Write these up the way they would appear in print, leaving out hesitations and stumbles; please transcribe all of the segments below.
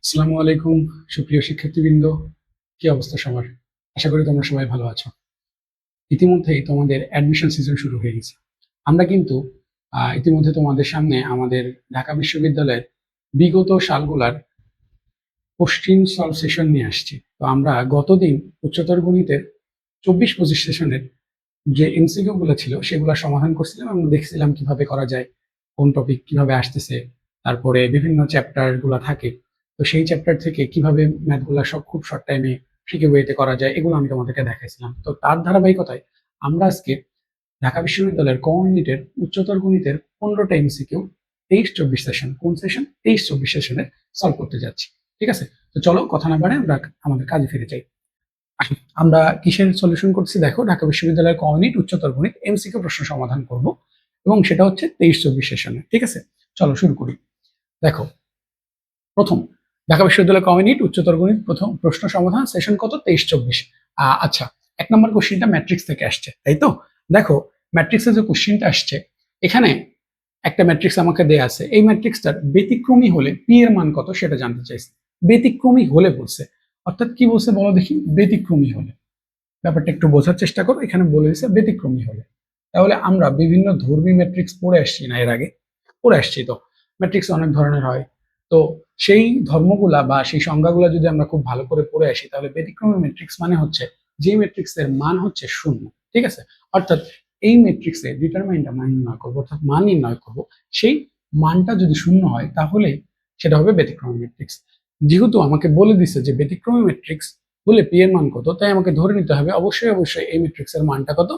আসসালামু আলাইকুম সুপ্রিয় শিক্ষার্থীবৃন্দ, কি অবস্থা সবার? আশা করি তোমরা সবাই ভালো আছো। ইতিমধ্যেই তোমাদের অ্যাডমিশন সিজন শুরু হয়ে গেছে। আমরা কিন্তু ইতিমধ্যে তোমাদের সামনে আমাদের ঢাকা বিশ্ববিদ্যালয়ের বিগত সালগুলার কোশ্চিন সলভ সেশন নিয়ে আসছি। তো আমরা গতদিন উচ্চতর গণিতের 24-25 সেশনের যে এমসিকিউ গুলো ছিল সেগুলো সমাধান করছিলাম এবং দেখছিলাম কিভাবে করা যায়, কোন টপিক কিভাবে আসতেছে, তারপরে বিভিন্ন চ্যাপ্টার গুলা থাকে। তো সেই চ্যাপ্টার থেকে কিভাবে ম্যাথ গুলা সব খুব শর্ট টাইমে শিখে ওয়েতে করা যায় এগুলো আমি তোমাদেরকে দেখাইছিলাম। তো তার ধারাবাহিকতায় আমরা আজকে ঢাকা বিশ্ববিদ্যালয়ের ক ইউনিটের উচ্চতর গণিতের 15টা এমসিকিউ 23-24 সেশন, কোন সেশন 23-24 সেশনে সলভ করতে যাচ্ছি। ঠিক আছে, তো চলো কথা না বাড়ে আমরা আমাদের কাজে ফিরে যাই। আমরা কিসের সলিউশন করছি দেখো, ঢাকা বিশ্ববিদ্যালয়ের ক ইউনিট উচ্চতর গণিত এমসিকিউ প্রশ্ন সমাধান করব এবং সেটা হচ্ছে 23-24 সেশনে। ঠিক আছে, চলো শুরু করি। দেখো, প্রথম ঢাকা বিশ্ববিদ্যালয় ক ইউনিট উচ্চতর গণিত প্রথম প্রশ্ন সমাধান সেশন কত 23-24। আচ্ছা, 1 নম্বর কোশ্চিনটা ম্যাট্রিক্স থেকে আসছে, তাই তো? দেখো, ম্যাট্রিক্সের যে কোশ্চিনটা আসছে, এখানে একটা ম্যাট্রিক্স আমাকে দেয়া আছে। এই ম্যাট্রিক্সটার ব্যতিক্রমী হলে পি এর মান কত সেটা জানতে চাইছে। ব্যতিক্রমী হলে বলছে, অর্থাৎ কি বলছে বলো দেখি? ব্যতিক্রমী হলে। ব্যাপারটা একটু বোঝার চেষ্টা করো, এখানে বলে দিচ্ছে ব্যতিক্রমী হলে। তাহলে আমরা বিভিন্ন ধর্মী ম্যাট্রিক্স পড়ে আসছি না এর আগে? পড়ে আসছি তো। ম্যাট্রিক্স অনেক ধরনের হয়। তো সেই ধর্মগুলা বা সেই সংজ্ঞাগুলা যদি আমরা খুব ভালো করে পড়ে আসি, তাহলে ব্যতিক্রমী ম্যাট্রিক্স মানে হচ্ছে যে ম্যাট্রিক্সের মান হচ্ছে শূন্য। ঠিক আছে, অর্থাৎ এই ম্যাট্রিক্সে ডিটারমাইনটা মান নির্ণয় করবো, অর্থাৎ মান নির্ণয় করবো, সেই মানটা যদি শূন্য হয় তাহলে সেটা হবে ব্যতিক্রমী ম্যাট্রিক্স। যেহেতু আমাকে বলে দিচ্ছে যে ব্যতিক্রমী ম্যাট্রিক্স বলে পি এর মান কত, তাই আমাকে ধরে নিতে হবে অবশ্যই অবশ্যই এই ম্যাট্রিক্সের মানটা কত?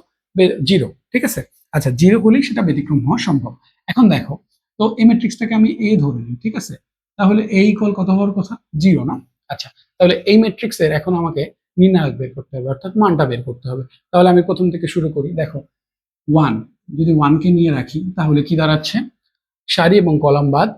জিরো। ঠিক আছে, আচ্ছা, জিরো হলেই সেটা ব্যতিক্রম হওয়া সম্ভব। এখন দেখো, তো এই ম্যাট্রিক্সটাকে আমি এ ধরে নিই। ঠিক আছে, তাহলে এ ইকুয়াল কত হওয়ার কথা? জিরো না? আচ্ছা, তাহলে এই ম্যাট্রিক্সের এখন আমাকে নির্ণায়ক বের করতে হবে, অর্থাৎ মানটা বের করতে হবে। তাহলে আমি প্রথম থেকে শুরু করি। দেখো, ওয়ান, যদি ওয়ানকে নিয়ে রাখি তাহলে কি দাঁড়াচ্ছে? সারি এবং কলাম বাদ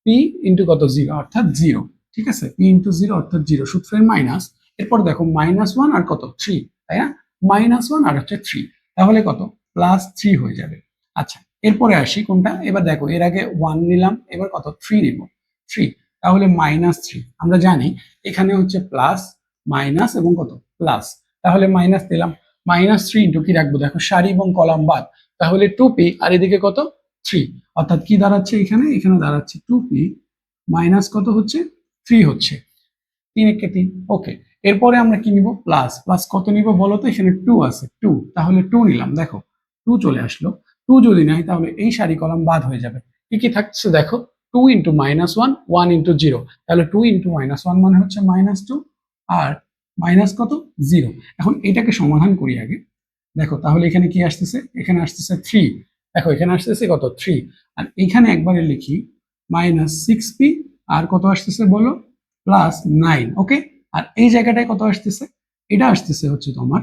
পি ইন্টু কত? জিরো, অর্থাৎ জিরো। ঠিক আছে, পি ইন্টু জিরো অর্থাৎ জিরো, সূত্রের মাইনাস। এরপর দেখো মাইনাস ওয়ান আর কত? থ্রি, তাই না? মাইনাস ওয়ান আর হচ্ছে থ্রি, তাহলে কত? প্লাস থ্রি হয়ে যাবে। আচ্ছা, এরপরে আসি কোনটা? এবার দেখো, এর আগে ওয়ান নিলাম, এবার কত? থ্রি নিব। থ্রি, তাহলে মাইনাস থ্রি। আমরা জানি এখানে হচ্ছে প্লাস মাইনাস এবং কত? প্লাস। তাহলে মাইনাস দিলাম। মাইনাস থ্রি ইন্টু কি রাখবো? দেখো, সারি এবং কলাম বাদ, তাহলে টু পি, আর এদিকে কত? থ্রি। অর্থাৎ কি দাঁড়াচ্ছে এখানে? এখানে দাঁড়াচ্ছে টু পি মাইনাস কত হচ্ছে? থ্রি হচ্ছে। তিন একে তিন। ওকে, এরপরে আমরা কি নিব? প্লাস। প্লাস কত নিব বলো তো? এখানে টু আছে, টু, তাহলে টু নিলাম। দেখো, টু চলে আসলো। টু যদি নাই তাহলে এই সারি কলাম বাদ হয়ে যাবে। কি কি থাকছে দেখো? Two into minus one, one into zero, তাহলে টু ইন্টু মাইনাস ওয়ান মানে হচ্ছে মাইনাস টু, আর মাইনাস কত? জিরো। এখন এটাকে সমাধান করি আগে। দেখো, তাহলে এখানে কি আসতেছে? এখানে আসতেছে থ্রি। দেখো, এখানে আসতেছে কত? থ্রি। আর এখানে একবারে লিখি মাইনাস সিক্স পি, আর কত আসতেছে বলো? Plus nine. ওকে, আর এই জায়গাটায় কত আসতেছে? এটা আসতেছে হচ্ছে তোমার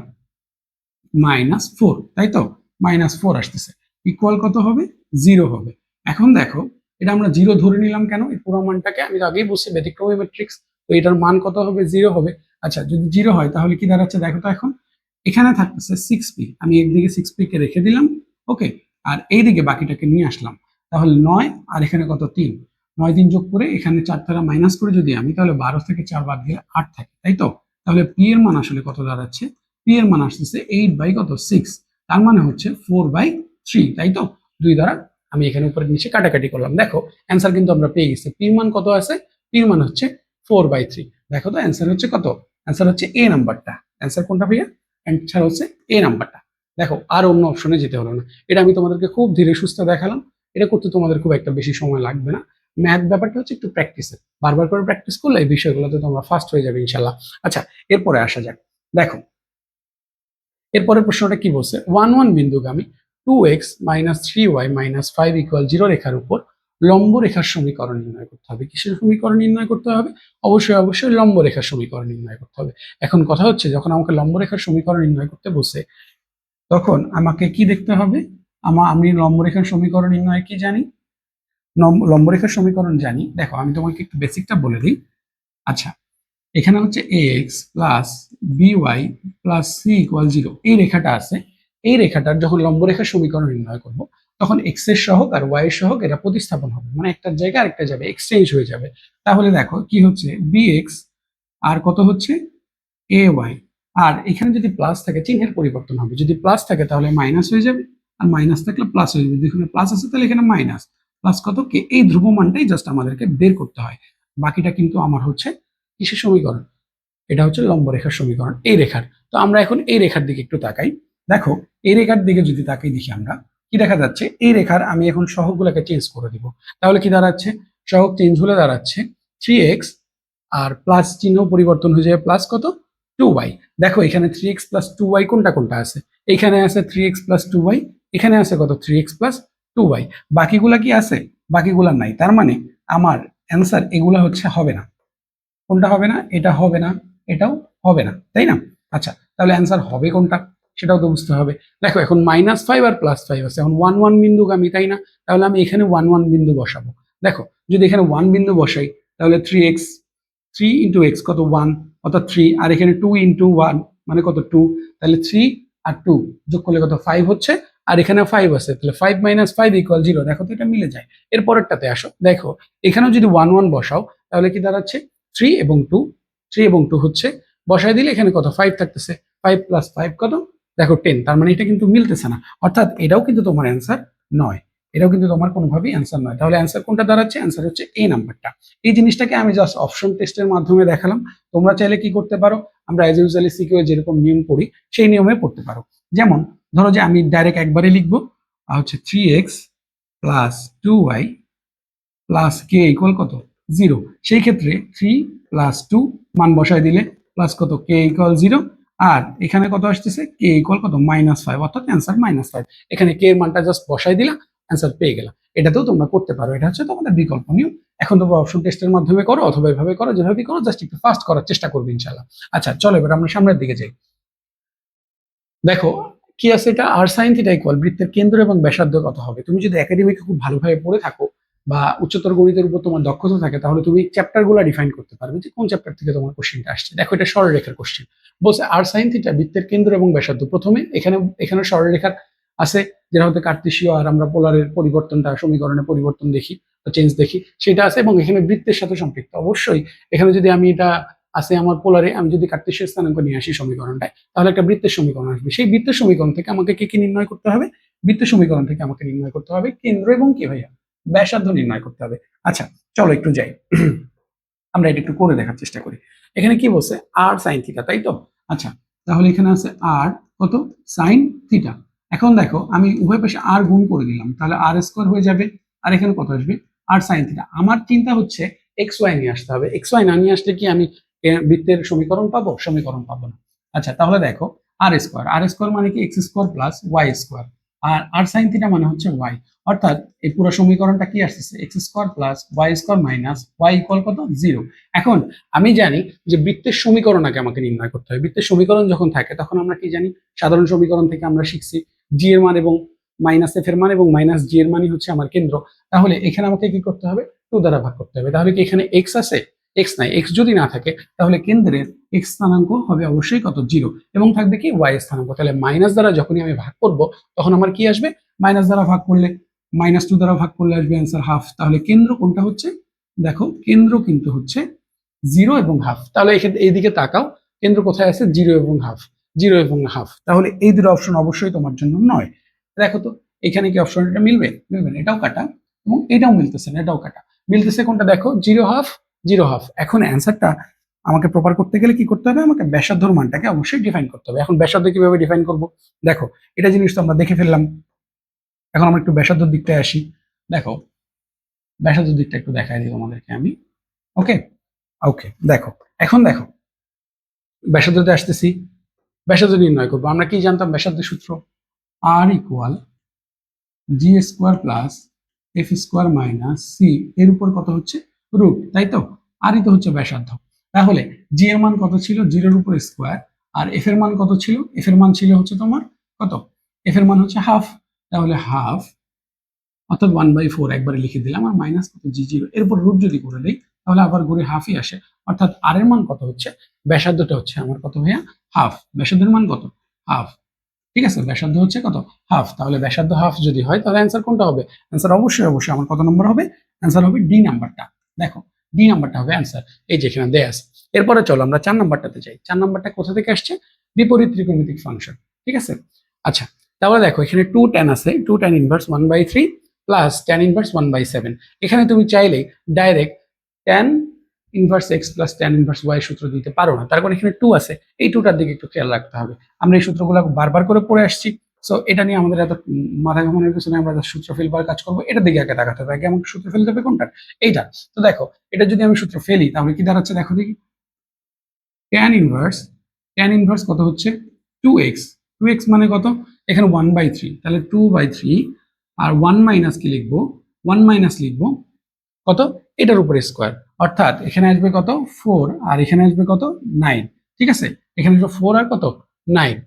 মাইনাস ফোর, তাই তো? মাইনাস ফোর আসতেছে, ইকুয়াল কত হবে? জিরো হবে। এখন দেখো, এটা আমরা জিরো ধরে নিলাম কেন? এই পুরো মানটাকে আমি তো আগেই বলছি ব্যতিক্রমী ম্যাট্রিক্স, তো এটার মান কত হবে? জিরো হবে। আচ্ছা, যদি জিরো হয় তাহলে কি দাঁড়াচ্ছে দেখো তো? এখন এখানে থাকতেছে সিক্স পি, আমি একদিকে সিক্স পি কে রেখে দিলাম। ওকে, আর এইদিকে বাকিটাকে নিয়ে আসলাম। তাহলে নয়, আর এখানে কত? তিন। নয় দিন যোগ করে এখানে চার দ্বারা মাইনাস করে যদি আমি, তাহলে 12 থেকে 4 বাদ দিলে 8 থাকে, তাই তো? তাহলে পি এর মান আসলে কত দাঁড়াচ্ছে? পি এর মান আসতেছে 8 বাই কত? 6, তার মানে হচ্ছে 4/3, তাই তো? দুই দ্বারা আমি এখানে উপরে নিচে কাটাকাটি করলাম। দেখো, অ্যান্সার কিন্তু আমরা পেয়ে গেছি। পির মান কত আছে? পির মান হচ্ছে 4/3। দেখো তো, অ্যান্সার হচ্ছে কত? অ্যান্সার হচ্ছে এ নাম্বারটা। অ্যান্সার কোনটা ভাইয়া? অ্যান্সার হচ্ছে এ নাম্বারটা। দেখো, আর অন্য অপশনে যেতে হলো না। এটা আমি তোমাদেরকে খুব ধীরে সুস্থে দেখালাম। এটা করতে তোমাদের খুব একটা বেশি সময় লাগবে না। ম্যাথ ব্যাপারটা হচ্ছে একটু প্র্যাকটিসের, বারবার করে প্র্যাকটিস করলে এই বিষয়গুলোতে তোমরা ফার্স্ট হয়ে যাবে ইনশাল্লাহ। আচ্ছা, এরপরে আসা যাক। দেখো, এরপরের প্রশ্নটা কি বলছে? ওয়ান ওয়ান বিন্দুগামী 2x minus 3y minus 5 equal 0 রেখার উপর লম্ব রেখার সমীকরণ নির্ণয় করতে হবে। কিসের সমীকরণ নির্ণয় করতে হবে? অবশ্যই অবশ্যই লম্ব রেখার সমীকরণ নির্ণয় করতে হবে। এখন কথা হচ্ছে, যখন আমাকে লম্ব রেখার সমীকরণ নির্ণয় করতে বসে, তখন আমাকে কি দেখতে হবে? আমি লম্ব রেখার সমীকরণ নির্ণয় কি জানি? লম্ব রেখার সমীকরণ জানি। দেখো, আমি তোমাকে একটু বেসিকটা বলে দিই। আচ্ছা, এখানে হচ্ছে x plus b y plus c equal zero, এই রেখাটা আছে। এই রেখাটার যখন লম্ব রেখার সমীকরণ নির্ণয় করব, তখন এক্স এর সহগ আর ওয়াই এর সহগ এটা প্রতিস্থাপন হবে, মানে একটার জায়গায় আরেকটা যাবে, এক্সচেঞ্জ হয়ে যাবে। তাহলে দেখো কি হচ্ছে, বি এক্স আর কত হচ্ছে এ ওয়াই। আর এখানে যদি প্লাস থাকে চিহ্নের পরিবর্তন হবে, যদি প্লাস থাকে তাহলে মাইনাস হয়ে যাবে, আর মাইনাস থাকলে প্লাস হয়ে যাবে। যেখানে প্লাস আছে তাহলে এখানে মাইনাস, প্লাস কত কে, এই ধ্রুবমানটাই জাস্ট আমাদেরকে বের করতে হয়। বাকিটা কিন্তু আমার হচ্ছে কিসের সমীকরণ, এটা হচ্ছে লম্ব রেখার সমীকরণ, এই রেখার। তো আমরা এখন এই রেখার দিকে একটু তাকাই। দেখো এই রেখার দিকে যদি তাকাই দেখি আমরা কি দেখা যাচ্ছে, এই রেখার আমি এখন সহগগুলোকে চেঞ্জ করে দিব। তাহলে কি দাঁড়াচ্ছে, সহগ চেঞ্জ হলে দাঁড়াচ্ছে 3x আর প্লাস চিহ্ন পরিবর্তন হয়ে যাবে প্লাস কত 2y। দেখো এখানে 3x প্লাস 2y কোনটা কোনটা আছে, এখানে আছে 3x প্লাস 2y, এখানে আছে কত 3x প্লাস 2y, বাকিগুলা কি আছে, বাকিগুলা নাই। তার মানে আমার অ্যান্সার এগুলা হচ্ছে হবে না। কোনটা হবে না, এটা হবে না, এটাও হবে না, তাই না? আচ্ছা তাহলে অ্যান্সার হবে কোনটা সেটাও তো বুঝতে হবে। দেখো এখন -5 আর +5 আছে, এখন 1 1 বিন্দুগামী, তাই না? তাহলে আমি এখানে 1 1 বিন্দু বসাবো। দেখো যদি এখানে 1 বিন্দু বসাই তাহলে 3x, 3 ইন্টু x কত 1, অর্থাৎ 3, আর এখানে 2 ইন্টু 1 মানে কত 2, তাহলে 3 আর 2 যোগ করলে কত 5 হচ্ছে, আর এখানে 5 আছে, তাহলে 5 - 5 = 0। দেখো তো এটা মিলে যায়। এর পরেরটাতে আসো, দেখো এখানেও যদি 1 1 বসাও তাহলে কি দাঁড়াচ্ছে 3 এবং 2, 3 এবং 2 হচ্ছে, বসায় দিলে এখানে কত 5 থাকতেছে, 5 + 5 কত, দেখো 10। তার মানে এটা কিন্তু মিলতেছে না, অর্থাৎ এটাও কিন্তু তোমার অ্যান্সার নয়, এটাও কিন্তু তোমার কোনোভাবেই অ্যান্সার নয়। তাহলে অ্যান্সার কোনটা দাঁড়াচ্ছে, অ্যান্সার হচ্ছে এই নাম্বারটা। এই জিনিসটাকে আমি জাস্ট অপশন টেস্টের মাধ্যমে দেখালাম। তোমরা চাইলে কি করতে পারো, আমরা অ্যাজ ইউজুয়ালি সিকিউ যেরকম নিয়ম পড়ি সেই নিয়মে পড়তে পারো। যেমন ধরো যে আমি ডাইরেক্ট একবারে লিখবো হচ্ছে 3x plus 2y plus K equal কত 0। সেই ক্ষেত্রে 3 প্লাস 2 মান বসায় দিলে প্লাস কত কে ইকুয়াল 0, আর এখানে কত আসতেছে কে ইকুয়াল কত -5, অর্থাৎ অ্যান্সার -5। এখানে কে এর মানটা জাস্ট বসাই দিলা, অ্যান্সার পেয়ে গেলাম। এটাতেও তোমরা করতে পারো, এটা হচ্ছে তোমাদের বিকল্প নিয়ম। এখন তোমরা অপশন টেস্টের মাধ্যমে করো অথবা এভাবে করো, যেভাবে করো জাস্ট একটু ফাস্ট করার চেষ্টা করবে ইনশাআল্লাহ। আচ্ছা চলো এবার আমরা সামনের দিকে যাই। দেখো কি আছে, এটা আর সাইন থিটা ইকুয়াল বৃত্তের কেন্দ্র এবং ব্যাসার্ধ কত হবে। তুমি যদি একাডেমিকে খুব ভালোভাবে পড়ে থাকো বা উচ্চতর গণিতের উপর তোমার দক্ষতা থাকে তাহলে তুমি চ্যাপ্টার গুলা ডিফাইন করতে পারবে যে কোন চ্যাপ্টার থেকে তোমার কোশ্চেনটা আসছে। দেখো এটা সরলরেখার কোশ্চেন, বলছে আর সাইন থিটা বৃত্তের কেন্দ্র এবং ব্যাসার্ধ। প্রথমে এখানে সরলরেখার আছে, যেটা হতে কার্তেশীয় আর আমরা পোলারের পরিবর্তনটা সমীকরণের পরিবর্তন দেখি, চেঞ্জ দেখি, সেটা আছে, এবং এখানে বৃত্তের সাথে সম্পৃক্ত। অবশ্যই এখানে যদি আমি এটা আছে আমার পোলারে, আমি যদি কার্তেশীয় স্থানাঙ্ক নিয়ে আসি সমীকরণটায়, তাহলে একটা বৃত্তের সমীকরণ আসবে। সেই বৃত্তের সমীকরণ থেকে আমাকে কি কি নির্ণয় করতে হবে, বৃত্তের সমীকরণ থেকে আমাকে নির্ণয় করতে হবে কেন্দ্র এবং কি ভাইয়া ব্যাসার্ধ নির্ণয় করতে হবে। আচ্ছা চলো একটু যাই, আমরা এটা একটু করে দেখার চেষ্টা করি। এখানে কি বলছে আর সাইন থিটা, তাই তো? আচ্ছা তাহলে এখানে আছে আর কত সাইন থিটা। এখন দেখো আমি উভয় পাশে আর গুণ করে দিলাম, তাহলে আর স্কোয়ার হয়ে যাবে, আর এখানে কত আসবে আর সাইন থিটা। আমার চিন্তা হচ্ছে এক্স ওয়াই নিয়ে আসতে হবে, এক্স ওয়াই না নিয়ে আসলে কি আমি বৃত্তের সমীকরণ পাবো, সমীকরণ পাবো না। আচ্ছা তাহলে দেখো আর স্কোয়ার, আর স্কোয়ার মানে কি x square plus y square, আর সাইন থিটা মানে হচ্ছে ওয়াই, অর্থাৎ এই পুরো সমীকরণটা কি আসছে x square plus y square minus y equal কত 0। এখন আমি জানি যে বৃত্তের সমীকরণ আগে আমাকে নির্ণয় করতে হবে। বৃত্তের সমীকরণ যখন থাকে তখন আমরা কি জানি, সাধারণ সমীকরণ থেকে আমরা শিখছি জি এর মান এবং মাইনাস এফ এর মান এবং মাইনাস জি এর মানই হচ্ছে আমার কেন্দ্র। তাহলে এখানে আমাকে কি করতে হবে 2 দ্বারা ভাগ করতে হবে। তাহলে কি এখানে এক্স আছে, এক্স নাই, এক্স যদি না থাকে তাহলে কেন্দ্রের এক্স স্থানাঙ্ক হবে অবশ্যই কত 0, এবং থাকবে কি ওয়াই স্থানাঙ্ক। তাহলে মাইনাস দ্বারা যখনই আমি ভাগ করব তখন আমার কি আসবে, মাইনাস দ্বারা ভাগ করলে -2 দ্বারা ভাগ করলে আসবে অ্যান্সার হাফ। তাহলে কেন্দ্র কোনটা হচ্ছে, দেখো কেন্দ্র কিন্তু হচ্ছে 0 এবং হাফ। তাহলে এক্ষেত্রে এইদিকে তাকাও, কেন্দ্র কোথায় আছে 0 এবং হাফ, 0 এবং হাফ। তাহলে এই দুটো অপশন অবশ্যই তোমার জন্য নয়। দেখো তো এখানে কি অপশন এটা মিলবে, মিলবে না, এটাও কাটা এবং এটাও মিলতেছে না, এটাও কাটা। মিলতেছে কোনটা দেখো 0 হাফ 0 হাফ। এখন অ্যান্সারটা আমাকে প্রপার করতে গেলে কি করতে হবে, আমাকে ব্যাসার্ধর মানটাকে অবশ্যই ডিফাইন করতে হবে। এখন ব্যাসার্ধ কিভাবে ডিফাইন করব, দেখো এটা জিনিস তো আমরা দেখে ফেললাম। এখন আমরা একটু ব্যাসার্ধর দিকটায় আসি। দেখো ব্যাসার্ধর দিকটা একটু দেখাই দিই তোমাদেরকে আমি। ওকে ওকে দেখো, এখন দেখো ব্যাসার্ধতে আসতেছি, ব্যাসার্ধ নির্ণয় করবো। আমরা কি জানতাম ব্যাসার্ধের সূত্র, আর equal g square plus f square minus c এর উপর কত হচ্ছে রুট, তাই তো? আরই তো হচ্ছে ব্যাসার্ধ। তাহলে জি এর মান কত ছিল 0 উপর স্কোয়ার, আর এফ এর মান কত ছিল, এফ এর মান ছিল হচ্ছে তোমার কত, এফ এর মান হচ্ছে হাফ। তাহলে হাফ অর্থাৎ 1/4 একবারে লিখে দিলাম, আর মাইনাস কত জি0, এরপর রুট যদি করে দিই তাহলে আবার ঘুরে হাফই আসে। অর্থাৎ আর এর মান কত হচ্ছে, ব্যাসার্ধটা হচ্ছে আমার কত ভাইয়া হাফ, ব্যাসার্ধের মান কত হাফ। ঠিক আছে, ব্যাসার্ধ হচ্ছে কত হাফ, তাহলে ব্যাসার্ধ হাফ যদি হয় তাহলে অ্যান্সার কোনটা হবে? অ্যান্সার অবশ্যই অবশ্যই আমার কত নম্বর হবে? অ্যান্সার হবে ডি নাম্বারটা। দেখো ডি নাম্বারটা হবে অ্যান্সার, এই যে এখানে দেয়া আছে। এরপরে চলো আমরা 4 নাম্বারটাতে যাই। 4 নাম্বারটা কোথা থেকে আসছে? বিপরীত ত্রিকোণমিতিক ফাংশন। ঠিক আছে, আচ্ছা তাহলে দেখো এখানে 2 tan আছে, 2 tan inverse 1/3 plus tan inverse 1/7। এখানে তুমি চাইলে direct tan inverse x plus tan inverse y সূত্র দিতে পারো না, তার কারণ এখানে 2 আছে, এই 2টার দিকে একটু খেয়াল রাখতে হবে। আমরা এই সূত্রগুলো বারবার করে পড়ে আসছি, সো এটা নিয়ে আমাদের এত মাথা ঘামানোর কিছু নেই, আমরা সূত্র ফেলবার কাজ করবো, এটার দিকে আগে তাকাতে হবে। আগে আমাকে সূত্র ফেলতে হবে কোনটা? এইটা। তো দেখো এটা যদি আমি সূত্র ফেলি তাহলে কি দাঁড়াচ্ছে দেখো দেখি। tan ইনভার্স কত হচ্ছে? 2x। 2x মানে কত? এখানে 1/3, তাহলে 2/3 আর 1 মাইনাস কি লিখবো? 1 মাইনাস লিখবো কত? এটার উপরে স্কোয়ার, অর্থাৎ এখানে আসবে কত? 4 আর এখানে আসবে কত? 9। ঠিক আছে, এখানে আসবে 4 আর কত? 9।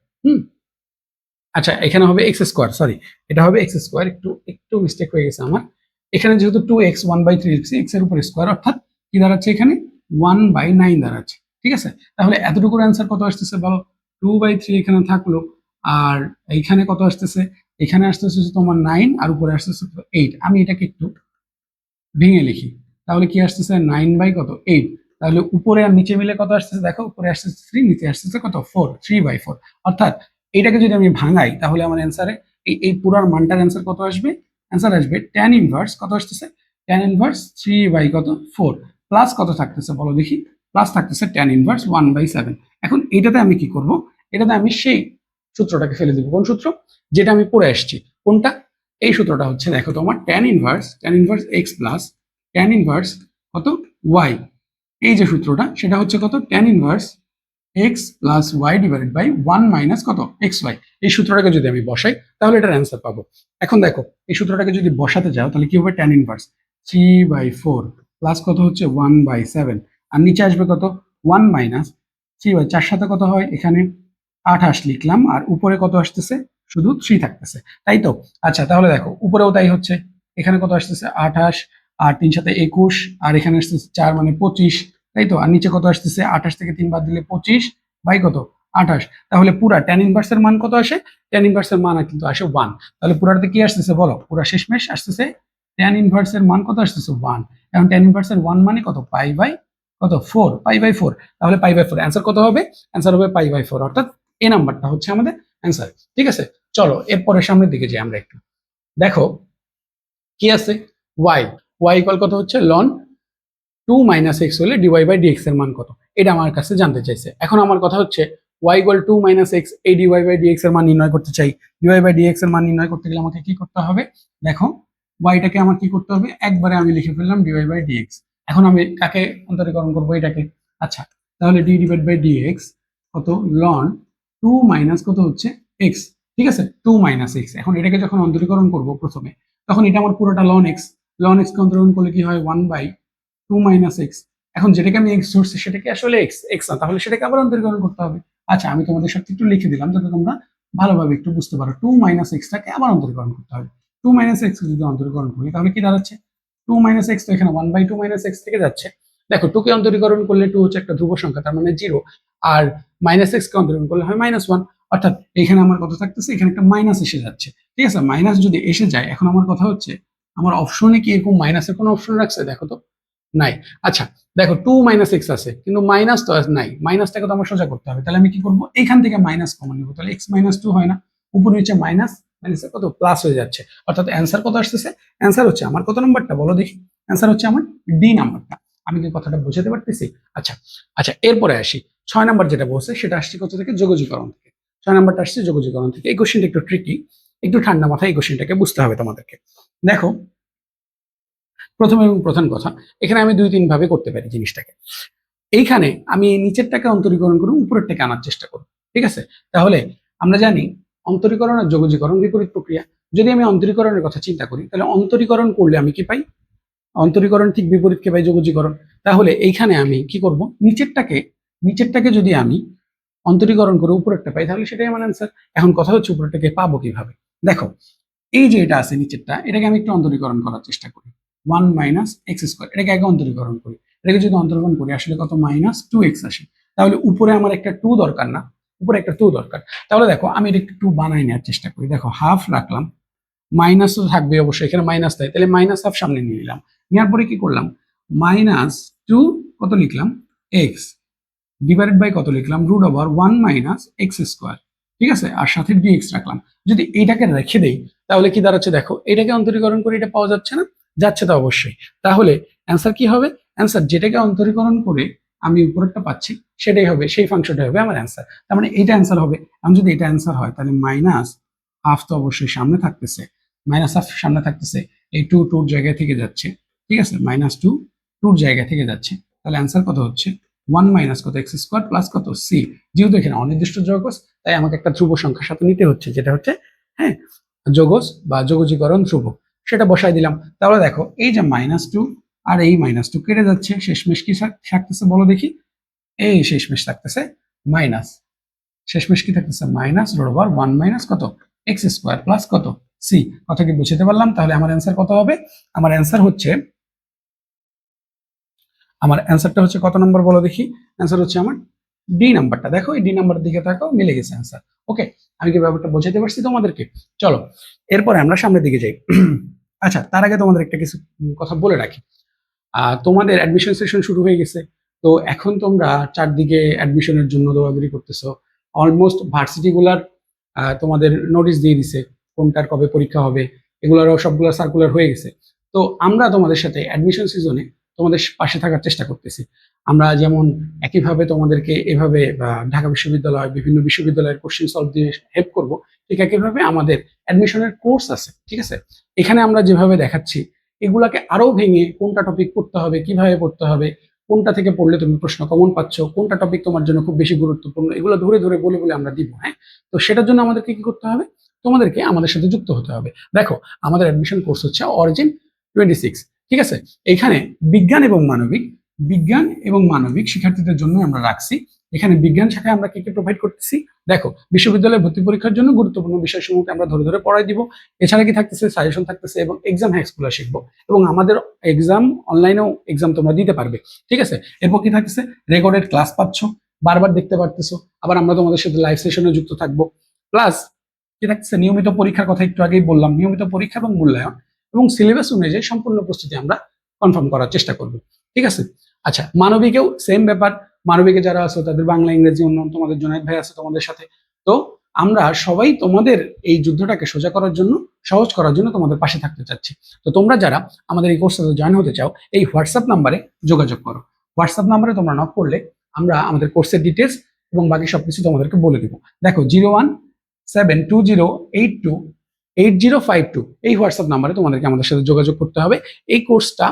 আচ্ছা এখানে হবে এক্স স্কোয়ার, সরি এটা হবে এক্স স্কোয়ার, একটু একটু মিস্টেক হয়ে গেছে আমার। এখানে যেহেতু 2x 1/3 লিখছি, এক্স এর উপর স্কোয়ার, অর্থাৎ কি দাঁড়াচ্ছে এখানে? 1/9 দাঁড়াচ্ছে। ঠিক আছে, তাহলে এতটুকুর অ্যান্সার কত আসতেছে বলো? 2/3 এখানে থাকলো, আর এইখানে কত আসতেছে? এখানে আসতেছে তোমার 9 আর উপরে আসতেছে 8। আমি এটাকে একটু ভেঙে লিখি, তাহলে কি আসতেছে? 9/8। তাহলে উপরে আর নিচে মিলে কত আসতেছে দেখো? উপরে আসতেছে 3, নিচে আসতেছে কত? 4, 3/4। অর্থাৎ এটাকে যদি আমি ভাঙাই তাহলে আমার অ্যান্সারে এই পুরার মানটার অ্যান্সার কত আসবে? অ্যান্সার আসবে tan ইনভার্স কত আসতেছে? tan ইনভার্স 3/4 প্লাস কত থাকতেছে বলো দেখি? প্লাস থাকতেছে tan ইনভার্স 1/7। এখন এটাতে আমি কি করব? এটাতে আমি সেই সূত্রটাকে ফেলে দিব। কোন সূত্র? যেটা আমি পড়ে আসছি। কোনটা? এই সূত্রটা হচ্ছে দেখো তোমার tan inverse x plus tan inverse কত? y। এই যে সূত্রটা সেটা হচ্ছে কত? tan inverse x plus y divided by 1 minus কত? xy। এই সূত্রটাকে যদি আমি বসাই তাহলে এটার অ্যান্সার পাবো। এখন দেখো এই সূত্রটাকে যদি বসাতে যাও তাহলে কি হবে? tan ইনভার্স 3/4 প্লাস কত হচ্ছে? 1/7, আর নিচে আসবে কত? 1 মাইনাস 3/4 সাথে কত হয়? এখানে 28 লিখলাম, আর উপরে কত আসতেছে? শুধু 3 থাকতেছে, তাই তো? আচ্ছা তাহলে দেখো উপরেও তাই হচ্ছে, এখানে কত আসতেছে? 28 আর 3 সাথে 21, আর এখানে আসতেছে 4 মানে 25, তাই তো? আর নিচে কত আসতেছে? 28 থেকে 3 বাদ দিলে 25 বাই কত? 28। তাহলে পুরা tan ইনভার্সের মান কত আসে? tan ইনভার্সের মান কিন্তু আসে 1। তাহলে পুরাটাতে কি আসতেছে বলো? পুরা শেষমেশ আসতেছে tan ইনভার্সের মান কত আসতেছে? 1। এখন tan ইনভার্সের 1 মানে কত? পাই বাই কত? 4, পাই বাই 4। তাহলে পাই বাই 4 অ্যান্সার কত হবে? অ্যান্সার হবে পাই বাই 4, অর্থাৎ এই নাম্বারটা হচ্ছে আমাদের অ্যান্সার। ঠিক আছে, চলো এরপরে সামনের দিকে যাই আমরা একটু। দেখো কি আছে? y। y ইকুয়াল কত হচ্ছে? ln 2 মাইনাস এক্স হলে ডিওয়াই বাই ডিএক্স এর মান কত? এটা আমার কাছে জানতে চাইছে। এখন আমার কথা হচ্ছে y ইকুয়াল 2 মাইনাস এক্স, এই ডিওয়াই বাই ডিএক্স এর মান নির্ণয় করতে চাই। ডিওয়াই বাই ডিএক্স এর মান নির্ণয় করতে গেলে আমাকে কি করতে হবে? দেখো ওয়াইটাকে আমার কি করতে হবে? একবারে আমি লিখে ফেললাম ডিওয়াই বাই ডিএক্স। এখন আমি কাকে অন্তরীকরণ করবো? এটাকে। আচ্ছা তাহলে ডি ডিভাইড বাই ডিএক্স কত? লন 2 মাইনাস কত হচ্ছে? এক্স। ঠিক আছে, 2 মাইনাস এক্স। এখন এটাকে যখন অন্তরীকরণ করব প্রথমে, তখন এটা আমার পুরোটা লন এক্স। লন এক্স কে অন্তরীকরণ করলে কি হয়? 1/2 মাইনাস এক্স। এখন যেটাকে আমি এক্স ধরছি সেটাকে আসলে এক্স এক্স না, তাহলে সেটাকে আবার অন্তরীকরণ করতে হবে। আচ্ছা আমি তোমাদের সাথে একটু লিখে দিলাম যাতে তোমরা ভালোভাবে একটু বুঝতে পারো। 2 মাইনাস এক্সটাকে আবার অন্তরীকরণ করতে হবে। 2 মাইনাস এক্স যদি অন্তরীকরণ করি তাহলে কি দাঁড়াচ্ছে? 2 মাইনাস এক্স তো এখানে 1/2 মাইনাস এক্স থেকে যাচ্ছে। দেখো 2 কে অন্তরীকরণ করলে 2 হচ্ছে একটা ধ্রুব সংখ্যা, তার মানে 0, আর মাইনাস এক্স কে অন্তরীকরণ করলে হয় -1, অর্থাৎ এখানে আমার কত থাকতেছে? এখানে একটা মাইনাস এসে যাচ্ছে। ঠিক আছে, মাইনাস যদি এসে যায়, এখন আমার কথা হচ্ছে আমার অপশনে কি এরকম মাইনাসের কোনো অপশন রাখছে? দেখো তো নাই। আচ্ছা দেখো 2 মাইনাস এক্স আছে কিন্তু মাইনাস তো নাই, মাইনাসটাকে তো আমার সোজা করতে হবে। তাহলে আমি কি করবো? এখান থেকে মাইনাস কমন নিবো, তাহলে এক্স মাইনাস 2 হয় না? উপর নিচে মাইনাস মাইনাসে কত? প্লাস হয়ে যাচ্ছে। অর্থাৎ অ্যান্সার কত আসতেছে? অ্যান্সার হচ্ছে আমার কত নাম্বারটা বলো দেখি? অ্যান্সার হচ্ছে আমার ডি নাম্বারটা। আমি কি কথাটা বুঝাতে পারতেছি? আচ্ছা আচ্ছা এরপরে আসি 6 নাম্বার যেটা বলছে সেটা আসছে কত থেকে? যোগজীকরণ থেকে। 6 নাম্বারটা আসছে যোগজীকরণ থেকে। এই কোশ্চেনটা একটু ট্রিকি, একটু ঠান্ডা মাথায় এই কোশ্চেনটাকে বুঝতে হবে তোমাদেরকে। দেখো প্রথম এবং প্রধান কথা, এখানে আমি 2-3 ভাবে করতে পারি জিনিসটাকে। এইখানে আমি নিচেরটাকে অন্তরীকরণ করে উপরেরটাকে আনার চেষ্টা করব। ঠিক আছে, তাহলে আমরা জানি অন্তরীকরণ আর যোগজীকরণ বিপরীত প্রক্রিয়া। যদি আমি অন্তরীকরণের কথা চিন্তা করি তাহলে অন্তরীকরণ করলে আমি কি পাই? অন্তরীকরণ ঠিক বিপরীতকে পাই যোগজীকরণ। তাহলে এইখানে আমি কি করব? নিচেরটাকে যদি আমি অন্তরীকরণ করে উপরেরটা পাই তাহলে সেটাই আমার অ্যান্সার। এখন কথা হচ্ছে উপরেরটাকে পাবো কিভাবে? দেখো এই যে এটা আছে নিচেরটা, এটাকে আমি একটু অন্তরীকরণ করার চেষ্টা করি। 1 মাইনাস এক্স স্কোয়ার, এটাকে আগে অন্তরীকরণ করি। এটাকে যদি অন্তরীকরণ করি আসলে কত? -2x আসে। তাহলে উপরে আমার একটা 2 দরকার না? উপরে একটা 2 দরকার। তাহলে দেখো আমি এটা একটু বানাই নেওয়ার চেষ্টা করি। দেখো হাফ রাখলাম, মাইনাস তো থাকবে অবশ্যই, এখানে মাইনাস তাই, তাহলে মাইনাস হাফ সামনে নিয়ে নিলাম। নেওয়ার পরে কি করলাম, -2 কত লিখলাম এক্স ডিভাইডেড বাই কত লিখলাম √1 - x²। ঠিক আছে, আর সাথে ডিএক্স রাখলাম। যদি এইটাকে রেখে দেই তাহলে কি দাঁড়াচ্ছে দেখো, এটাকে অন্তরীকরণ করে এটা পাওয়া যাচ্ছে না, যাচ্ছে তো অবশ্যই। তাহলে অ্যান্সার কি হবে, অ্যান্সার যেটাকে অন্তরীকরণ করে আমি উপরেরটা পাচ্ছি সেটাই হবে, সেই ফাংশনটা হবে আমার অ্যান্সার। তার মানে এটা অ্যান্সার হবে। আমি যদি এটা অ্যান্সার হয় তাহলে মাইনাস হাফ তো অবশ্যই সামনে থাকতেছে, মাইনাস হাফ সামনে থাকতেছে, এই 2 টুর জায়গা থেকে যাচ্ছে। ঠিক আছে, -2 টুর জায়গা থেকে যাচ্ছে, তাহলে অ্যান্সার কত হচ্ছে 1 মাইনাস কত x² প্লাস কত c। যেহেতু এখানে অনির্দিষ্ট যৌগজ তাই আমাকে একটা ধ্রুব সংখ্যার সাথে নিতে হচ্ছে, যেটা হচ্ছে হ্যাঁ যৌগজ বা যৌগজীকরণ ধ্রুব, সেটা বসাই দিলাম। তাহলে দেখো এই যে -2 আর এই -2 কেটে যাচ্ছে, শেষমেশ কি থাকতেছে বলো দেখি, এই শেষমেশ থাকতেছে মাইনাস, শেষমেশ কি থাকতেছে -√1 মাইনাস কত x² প্লাস কত c। কথা কি বুঝতে পারলাম? তাহলে আমার অ্যান্সার কত হবে, আমার অ্যান্সার হচ্ছে, আমার অ্যান্সারটা হচ্ছে কত নম্বর বলো দেখি, অ্যান্সার হচ্ছে আমার ডি নাম্বারটা। দেখো এই ডি নাম্বার দিকে তাকাও, মিলে গেছে অ্যান্সার। ওকে, আমি কি ব্যাপারটা বোঝাতে পারছি তোমাদেরকে? চলো এরপরে আমরা সামনের দিকে যাই। আচ্ছা, তার আগে তোমাদের একটা কিছু কথা বলে রাখি। তোমাদের অ্যাডমিশন সেশন শুরু হয়ে গেছে, তো এখন তোমরা চারদিকে অ্যাডমিশনের জন্য দৌড়াদৌড়ি করতেছো। অলমোস্ট ভার্সিটিগুলার তোমাদের নোটিশ দিয়ে দিছে কোনটার কবে পরীক্ষা হবে, এগুলোরও সবগুলো সার্কুলার হয়ে গেছে। তো আমরা তোমাদের সাথে অ্যাডমিশন সিজনে তোমাদের পাশে থাকার চেষ্টা করতেছি। আমরা যেমন একইভাবে তোমাদেরকে এভাবে ঢাকা বিশ্ববিদ্যালয় বিভিন্ন বিশ্ববিদ্যালয়ের কোশ্চেন সলভ দিয়ে হেল্প করব, ঠিক একইভাবে আমাদের অ্যাডমিশনের কোর্স আছে। ঠিক আছে, এখানে আমরা যেভাবে দেখাচ্ছি এগুলাকে আরো ভেঙে কোনটা টপিক পড়তে হবে, কিভাবে পড়তে হবে, কোনটা থেকে পড়লে তুমি প্রশ্ন কমন পাচ্ছ, কোনটা টপিক তোমার জন্য খুব বেশি গুরুত্বপূর্ণ, এগুলো ধরে ধরে বলে বলে আমরা দিব। হ্যাঁ, তো সেটার জন্য আমাদেরকে কি করতে হবে, তোমাদেরকে আমাদের সাথে যুক্ত হতে হবে। দেখো আমাদের অ্যাডমিশন কোর্স হচ্ছে অরিজিন 26। ঠিক আছে, এখানে বিজ্ঞান এবং মানবিক শিক্ষার্থীদের জন্য আমরা রাখছি। এখানে বিজ্ঞান শাখায় আমরা কি কি প্রোভাইড করতেছি, দেখো বিশ্ববিদ্যালয়ে ভর্তি পরীক্ষার জন্য গুরুত্বপূর্ণ বিষয়সমূহকে আমরা ধরে ধরে পড়াই দিব। এছাড়া কি থাকতেছে, সাজেশন থাকতেছে এবং এক্সাম হ্যাক্সগুলো শিখবো, এবং আমাদের এক্সাম অনলাইনেও এক্সাম তোমরা দিতে পারবে। ঠিক আছে, এরপর কি থাকতেছে, রেকর্ডেড ক্লাস পাচ্ছ, বারবার দেখতে পারতেছো, আবার আমরা তোমাদের সাথে লাইভ সেশনে যুক্ত থাকবো। প্লাস কি থাকতেছে, নিয়মিত পরীক্ষার কথা একটু আগেই বললাম, নিয়মিত পরীক্ষা এবং মূল্যায়ন এবং সিলেবাস অনুযায়ী সম্পূর্ণ প্রস্তুতি আমরা কনফার্ম করার চেষ্টা করব। ঠিক আছে, আচ্ছা মানবিকেও সেম ব্যাপার, মানবিকে যারা আছো তাদের বাংলা ইংরেজি উন্নয়ন তোমাদের জুনায়েদ ভাই আছে তোমাদের সাথে। তো আমরা সবাই তোমাদের এই যুদ্ধটাকে সোজা করার জন্য, সহজ করার জন্য তোমাদের পাশে থাকতে চাচ্ছি। তো তোমরা যারা আমাদের এই কোর্সটাতে জয়েন হতে চাও, এই হোয়াটসঅ্যাপ নাম্বারে যোগাযোগ করো। হোয়াটসঅ্যাপ নাম্বারে তোমরা নক করলে আমরা আমাদের কোর্সের ডিটেলস এবং বাকি সবকিছু তোমাদেরকে বলে দিব। দেখো 01720828052 এই হোয়াটসঅ্যাপ নাম্বারে তোমাদেরকে আমাদের সাথে যোগাযোগ করতে হবে। এই কোর্সটা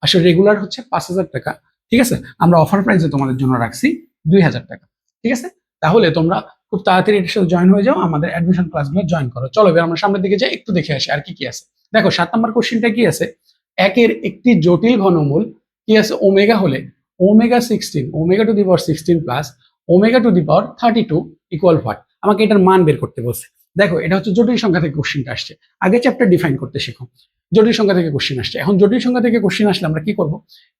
আসলে রেগুলার হচ্ছে 5,000 টাকা। ঠিক আছে, আমরা অফার প্রাইসে তোমাদের জন্য রাখছি 2,000 টাকা। ঠিক আছে, তাহলে তোমরা খুব তাড়াতাড়ি এটার সাথে জয়েন হয়ে যাও, আমাদের অ্যাডমিশন ক্লাসগুলো জয়েন করো। চলো এবার আমরা সামনের দিকে যাই, একটু দেখে আসি আর কি কি আছে। দেখো 7 নম্বর কোশ্চেনটা কি আছে, একের একটি জটিল ঘনমূল কি আছে, ওমেগা হলে omega 16 plus omega to the power 32 equal what. আমাকে এটার মান বের করতে বলছে। দেখো এটা হচ্ছে জটিল সংখ্যা থেকে কোশ্চেনটা আসছে, আগে চ্যাপ্টার ডিফাইন করতে শেখো। জটিল সংখ্যা থেকে কোশ্চেন আসছে, এখন জটিল সংখ্যা থেকে কোশ্চেন আসলে আমরা কি করব,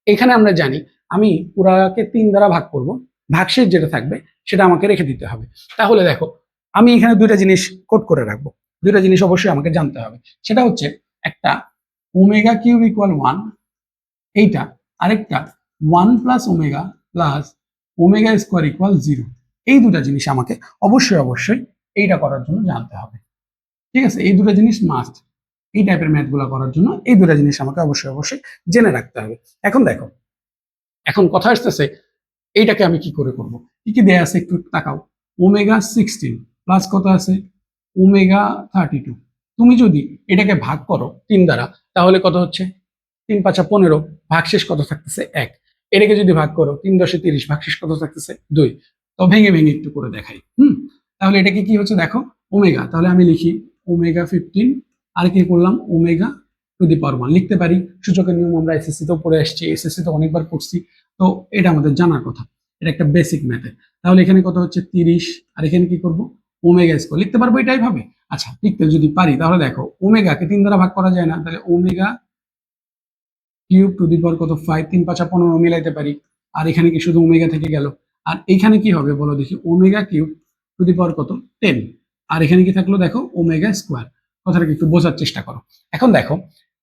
এখানে আমরা জানি আমি পুরাকে 3 দ্বারা ভাগ করব, ভাগশেষ যেটা থাকবে সেটা আমাকে রেখে দিতে হবে। তাহলে দেখো আমি এখানে দুইটা জিনিস কোড করে রাখবো, দুইটা জিনিস অবশ্যই আমাকে জানতে হবে। সেটা হচ্ছে একটা ওমেগা কিউব ইকুয়াল 1, এইটা, আরেকটা 1 plus omega plus omega square equal 0। এই দুটা জিনিস আমাকে অবশ্যই এইটা করার জন্য জানতে হবে। ঠিক আছে, এই দুটো জিনিস মাস্ট, এই টাইপের ম্যাথগুলো করার জন্য এই দুটো জিনিস আমাকে অবশ্যই জেনে রাখতে হবে। এখন দেখো, এখন কথা আসতেছে এইটাকে আমি কি করে করব, কি কি দেয়া আছে একটু তাকাও। ওমেগা 16 প্লাস কত আছে ওমেগা 32। তুমি যদি এটাকে ভাগ করো 3 দ্বারা তাহলে কত হচ্ছে 3×5 = 15, ভাগশেষ কত থাকতেছে 1। এটাকে যদি ভাগ করো 3×10 = 30, ভাগশেষ কত থাকতেছে 2। তো ভেঙে ভেঙে একটু করে দেখাই। তাহলে এটাকে কি হচ্ছে দেখো ওমেগা, তাহলে আমি লিখি ওমেগা 15, আর কি করলাম ওমেগা টু দি পাওয়ার 1 লিখতে পারি। সূচকের নিয়ম আমরা এসএসসি তেও পড়ে আসছি, এসএসসি তে অনেকবার পড়ছি, তো এটা আমাদের জানার কথা, এটা একটা বেসিক ম্যাথের। তাহলে এখানে কত হচ্ছে 30, আর এখানে কি করব ওমেগা স্কোয়ার লিখতে পারবো এটাই ভাবে। আচ্ছা লিখতে যদি পারি তাহলে দেখো ওমেগাকে 3 দ্বারা ভাগ করা যায় না, তাহলে ওমেগা কিউব টু দি পাওয়ার কত 5, 3×5 = 15 মিলাইতে পারি। আর এখানে কি শুধু ওমেগা থেকে গেল, আর এইখানে কি হবে বলো দেখি ওমেগা কিউব টু দি পাওয়ার কত 10, আর এখানে কি থাকলো দেখো ওমেগা স্কোয়ার। কথাটাকে একটু বোঝার চেষ্টা করো। এখন দেখো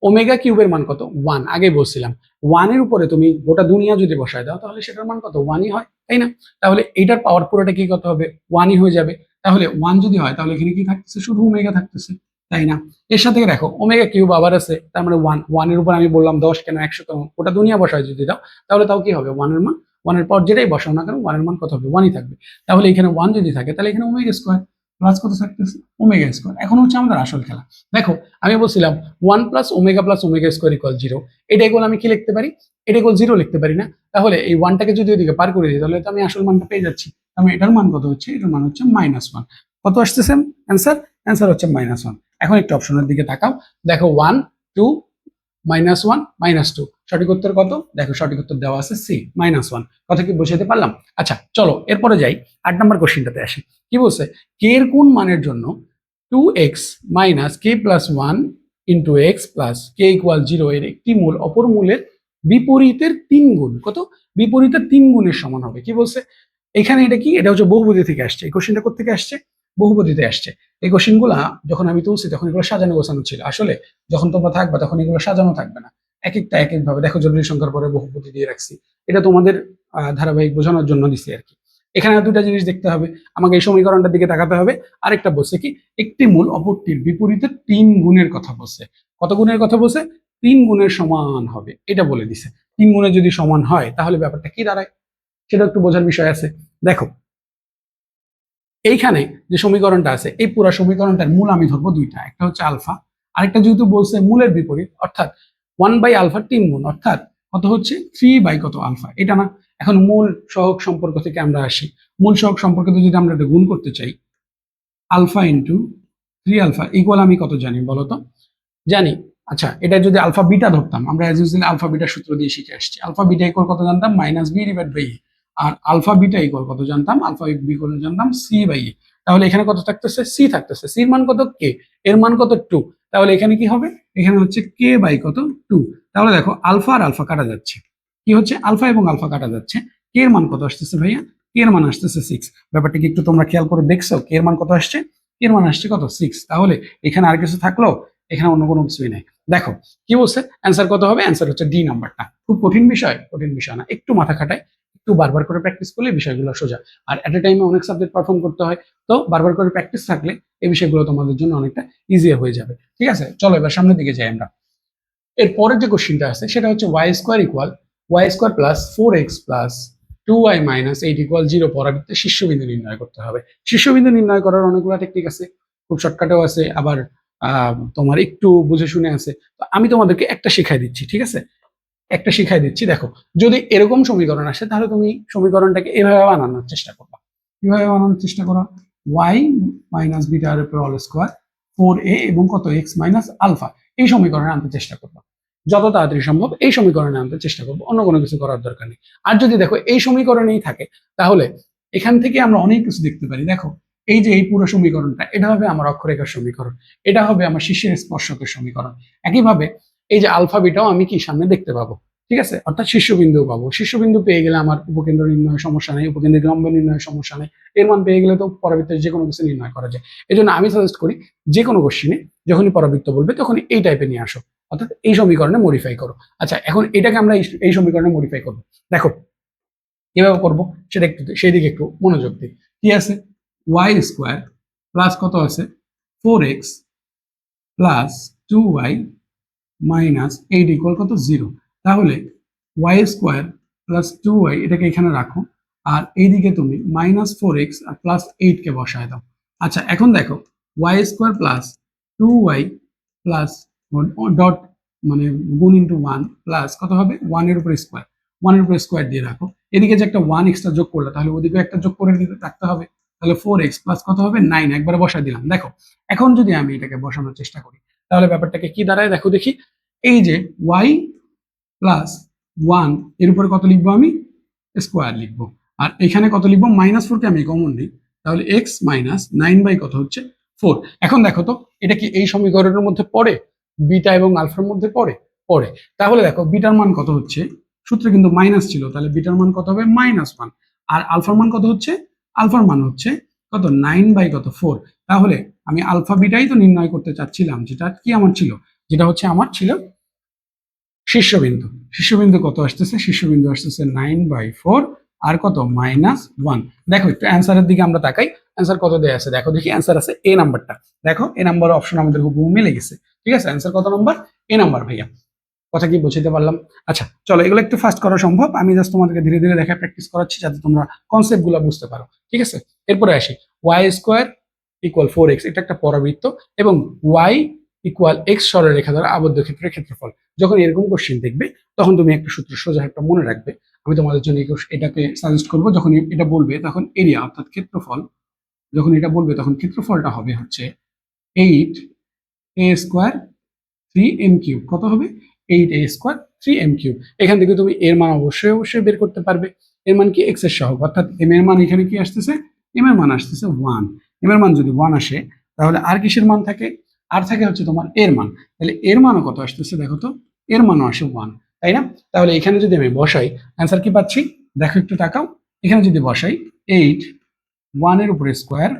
ওমেগা কিউবের মান কত 1, আগে বলছিলাম 1 এর উপরে তুমি গোটা দুনিয়া যদি বসায় দাও তাহলে সেটার মান কত 1ই হয়, তাই না? তাহলে এইটার পাওয়ার পুরোটা কি কত হবে 1ই হয়ে যাবে। তাহলে 1 যদি হয় তাহলে এখানে কি থাকতেছে শুধু ওমেগা থাকতেছে, তাই না? এর সাথে দেখো ওমেগা কিউব আবার আছে, তার মানে 1 এর উপর আমি বললাম 10 কেন 100 কেন, গোটা দুনিয়া বসায় যদি দাও তাহলে তাও কি হবে 1 এর মান, 1 এর পর যেটাই বসাও না কেন 1 এর মান কত হবে 1ই থাকবে। তাহলে এখানে 1 যদি থাকে তাহলে এখানে ওমেগা স্কোয়ার প্লাস কত থাকতেছে ওমেগা স্কোয়ার। এখন হচ্ছে আমাদের আসল খেলা। দেখো আমি বলছিলাম 1 প্লাস ওমেগা স্কোয়ার ইকুয়াল 0, এটা ইকুয়াল আমি কি লিখতে পারি, এটা ইকুয়াল 0 লিখতে পারি না? তাহলে এই 1টাকে যদি ওইদিকে পার করে দিই তাহলে তো আমি আসল মানটা পেয়ে যাচ্ছি। আমি এটার মান কত হচ্ছে, এটার মান হচ্ছে -1। কত আসতেছে অ্যান্সার? অ্যান্সার হচ্ছে -1। এখন একটু অপশনের দিকে তাকাও, দেখো 1 2 -1 -2, সঠিক উত্তর কত? দেখো সঠিক উত্তর দেওয়া আছে সি -1। কথা কি বুঝাতে পারলাম? আচ্ছা চলো এরপরে যাই 8 নম্বর কোশ্চেনটাতে আসি। কি বলছে, কে এর কোন মানের জন্য 2x - k + 1 * x + k = 0 এর একটি মূল অপর মূলের বিপরীতের 3 গুণ, কত? বিপরীতের 3 গুণের সমান হবে। কি বলছে এখানে, এটা কি, এটা হচ্ছে বহুপদী থেকে আসছে। এই কোশ্চেনটা কোত্থেকে আসছে? বহুপদীতে আসছে। এই কোশ্চেনগুলা যখন আমি তুলছি তখন এগুলো সাজানো গোছানো ছিল। আসলে যখন তোমরা থাকবা তখন এগুলো সাজানো থাকবে না, এক একটা এক এক ভাবে। দেখো জটিল সংখ্যার পরে বহুপদী দিয়ে রাখছি, এটা তোমাদের ধারাবাহিক বোঝানোর জন্য দিছি আর কি। এখানে দুটা জিনিস দেখতে হবে, আমাকে এই সমীকরণটার দিকে তাকাতে হবে। আরেকটা বলছে কি, একটি মূল অপরটির বিপরীতে 3 গুণের কথা বলছে। কত গুণের কথা বলছে? 3 গুণের সমান হবে, এটা বলে দিছে। 3 গুণের যদি সমান হয় তাহলে ব্যাপারটা কি দাঁড়ায় সেটা একটু বোঝার বিষয় আছে। দেখো এইখানে যে সমীকরণটা আছে, এই পুরো সমীকরণটার মূল আমি ধরবো দুইটা, একটা হচ্ছে আলফা, আরেকটা যেহেতু বলছে মূলের বিপরীত অর্থাৎ 1/α 3 গুণ, অর্থাৎ কত হচ্ছে 3 কত আলফা, এটা না? এখন মূল সহগ সম্পর্ক থেকে আমরা আসি। মূল সহগ সম্পর্কে যদি আমরা এটা গুণ করতে চাই, আলফা ইন্টু 3α ইকুয়াল আমি কত জানি বলো তো? জানি। আচ্ছা এটা যদি আলফা বিটা ধরতাম, আমরা অ্যাজ ইউজুয়ালি আলফা বিটা সূত্র দিয়ে শিখে আসছি। আলফা বিটা ইকুয়াল কত জানতাম? -b/a। আর আলফা বিটা ইকুয়াল কত জানতাম? আলফা বি ইকুয়াল জানতাম c/a। তাহলে এখানে কত থাকতেছে? c থাকতেছে। c এর মান কত? k। এর মান কত? 2। তাহলে এখানে কি হবে? এখানে হচ্ছে k বাই কত 2। তাহলে দেখো আলফা আর আলফা কাটা যাচ্ছে, কি হচ্ছে আলফা এবং আলফা কাটা যাচ্ছে। k এর মান কত আসতেছে ভাইয়া? k এর মান আসতেছে 6। ব্যাপারটা কি একটু তোমরা খেয়াল করে দেখছো? k এর মান কত আসছে? k এর মান আসছে কত? 6। তাহলে এখানে আর কিছু থাকলো? এখানে অন্য কোনো কিছুই নাই। দেখো কি বলছে, অ্যান্সার কত হবে? অ্যান্সার হচ্ছে ডি নাম্বারটা। খুব কঠিন বিষয়? কঠিন বিষয় না, একটু মাথা খাটায়, একটু বারবার করে প্র্যাকটিস করলে বিষয়গুলো সোজা। আর এট এ টাইমে অনেক সাবজেক্ট পারফর্ম করতে হয়, তো বারবার করে প্র্যাকটিস থাকলে এই বিষয়গুলো তোমাদের জন্য অনেকটা ইজিয়ার হয়ে যাবে। ঠিক আছে, চলো এবার সামনের দিকে যাই আমরা। এর পরের যে কোশ্চেনটা আছে সেটা হচ্ছে y² plus 4x plus 2y minus 8 equal 0 পরাবৃত্তের শীর্ষবিন্দু নির্ণয় করতে হবে। শীর্ষবিন্দু নির্ণয় করার অনেকগুলো টেকনিক আছে, খুব শর্টকাটেও আছে, আবার তোমার একটু বুঝে শুনে আছে। তো আমি তোমাদেরকে একটা শিখাই দিচ্ছি, ঠিক আছে? একটা শিখাই দিচ্ছি। দেখো যদি এরকম সমীকরণ আসে তাহলে তুমি সমীকরণটাকে এভাবে বানানোর চেষ্টা করবা। কিভাবে বানানোর চেষ্টা করো? y মাইনাস বিটা এর উপর অল স্কোয়ার 4a এবং কত x মাইনাস আলফা, এই সমীকরণে আনতে চেষ্টা করবা। যত তাড়াতাড়ি সম্ভব এই সমীকরণে আনতে চেষ্টা করবো, অন্য কোনো কিছু করার দরকার নেই। আর যদি দেখো এই সমীকরণেই থাকে তাহলে এখান থেকে আমরা অনেক কিছু দেখতে পারি। দেখো এই যে এই পুরো সমীকরণটা, এটা হবে আমার অক্ষরেখার সমীকরণ, এটা হবে আমার শীর্ষের স্পর্শকের সমীকরণ। একইভাবে এই যে আলফা বিটাও আমি কি সামনে দেখতে পাবো, ঠিক আছে? অর্থাৎ শীর্ষবিন্দু পাবো। শীর্ষবিন্দু পেয়ে গেলে আমার উপকেন্দ্র নির্ণয় সমস্যা নেই, উপকেন্দ্রিক লম্ব নির্ণয় সমস্যা নেই। এর মান পেয়ে গেলে তো পরাবৃত্তের যে কোনো কিছু নির্ণয় করা যায়। এই জন্য আমি সাজেস্ট করি যে কোনো কোশ্চিনে যখনই পরাবৃত্ত বলবে তখনই এই টাইপে নিয়ে আসো, অর্থাৎ এই সমীকরণে মডিফাই করো। আচ্ছা এখন এটাকে আমরা এই সমীকরণে মডিফাই করবো। দেখো কিভাবে করবো সেটা একটু, সেই দিকে একটু মনোযোগ দিই। কি আছে? y² প্লাস কত আছে 4x plus 2y minus 8 equal কত 0। তাহলে y² প্লাস 2y এটাকে এখানে রাখো, আর এইদিকে তুমি -4x আর +8 কে বসায় দাও। আচ্ছা এখন দেখো y² plus 2y plus dot মানে গুণ ইন্টু 1 প্লাস কত হবে 1 এর উপর স্কোয়ার, 1 এর উপর স্কোয়ার দিয়ে রাখো। এদিকে যে একটা 1 এক্সট্রা যোগ করলে তাহলে ওদিকে একটা যোগ করে রাখতে হবে। তাহলে 4x প্লাস কত হবে 9, একবারে বসায় দিলাম। দেখো এখন যদি আমি এটাকে বসানোর চেষ্টা করি তাহলে ব্যাপারটাকে কি দাঁড়ায় দেখো দেখি। এই যে y প্লাস 1 এর উপরে কত লিখবো আমি? স্কোয়ার লিখবো। আর এখানে কত লিখবো? -4 কে আমি কমন নিই, তাহলে x মাইনাস 9 কত হচ্ছে 4। এখন দেখো তো এটা কি এই সমীকরণের মধ্যে পড়ে? বিটা এবং আলফার মধ্যে পড়ে? পড়ে। তাহলে দেখো বিটার মান কত হচ্ছে, সূত্রে কিন্তু মাইনাস ছিল, তাহলে বিটার মান কত হবে? -1। আর আলফার মান কত হচ্ছে? আলফার মান হচ্ছে কত 9/4। তাহলে আমি আলফা বিটাই তো নির্ণয় করতে চাচ্ছিলাম, যেটা কি আমার ছিল, যেটা হচ্ছে আমার ছিল শীর্ষবিন্দু। শীর্ষবিন্দু কত আসতেছে? শীর্ষবিন্দু আসতেছে 9/4 আর কত -1। দেখো একটু অ্যান্সারের দিকে আমরা তাকাই, অ্যান্সার কত দেয়া আছে দেখো দেখি। অ্যান্সার আছে এ নাম্বারটা, দেখো এ নাম্বার অপশন আমাদের হুবহু মিলে গেছে। ঠিক আছে, অ্যান্সার কত নাম্বার? এ নাম্বার ভাইয়া। কথা কি বুঝতে পারলাম? আচ্ছা চলো, এগুলো একটু ফাস্ট করা সম্ভব, আমি জাস্ট তোমাদেরকে ধীরে ধীরে দেখা প্র্যাকটিস করাচ্ছি যাতে তোমরা কনসেপ্ট গুলো বুঝতে পারো। ঠিক আছে, এরপরে আসি y² = 4x, এটা একটা পরাবৃত্ত এবং y = x সরলরেখা দ্বারা আবদ্ধ ক্ষেত্রের ক্ষেত্রফল। যখন এরকম কোশ্চেন দেখবে তখন তুমি একটা সূত্র সোজা একটা মনে রাখবে। আমি তোমাদের জন্য এটাকে সাজেস্ট করবো, যখন এটা বলবে তখন এরিয়া অর্থাৎ ক্ষেত্রফল, যখন এটা বলবে তখন ক্ষেত্রফলটা হবে হচ্ছে 8a² 3m³। কত হবে? 8a² 3m³। এখান থেকে তুমি এর মান অবশ্যই অবশ্যই বের করতে পারবে। এর মান কি? এক্স এর সহগ, অর্থাৎ এম এর মান এখানে কি আসতেছে? এম এর মান আসতেছে 1। এম এর মান যদি 1 আসে তাহলে আর কিসের মান থাকে? আর থাকে হচ্ছে তোমার এর মান। তাহলে এর মানও কত আসতেছে দেখো তো, এর মানও আসে 1, তাই না? তাহলে এখানে যদি আমি বসাই অ্যান্সার কি পাচ্ছি দেখো, একটু তাকাও। এখানে যদি বসাই 8 1 এর উপরে স্কোয়ার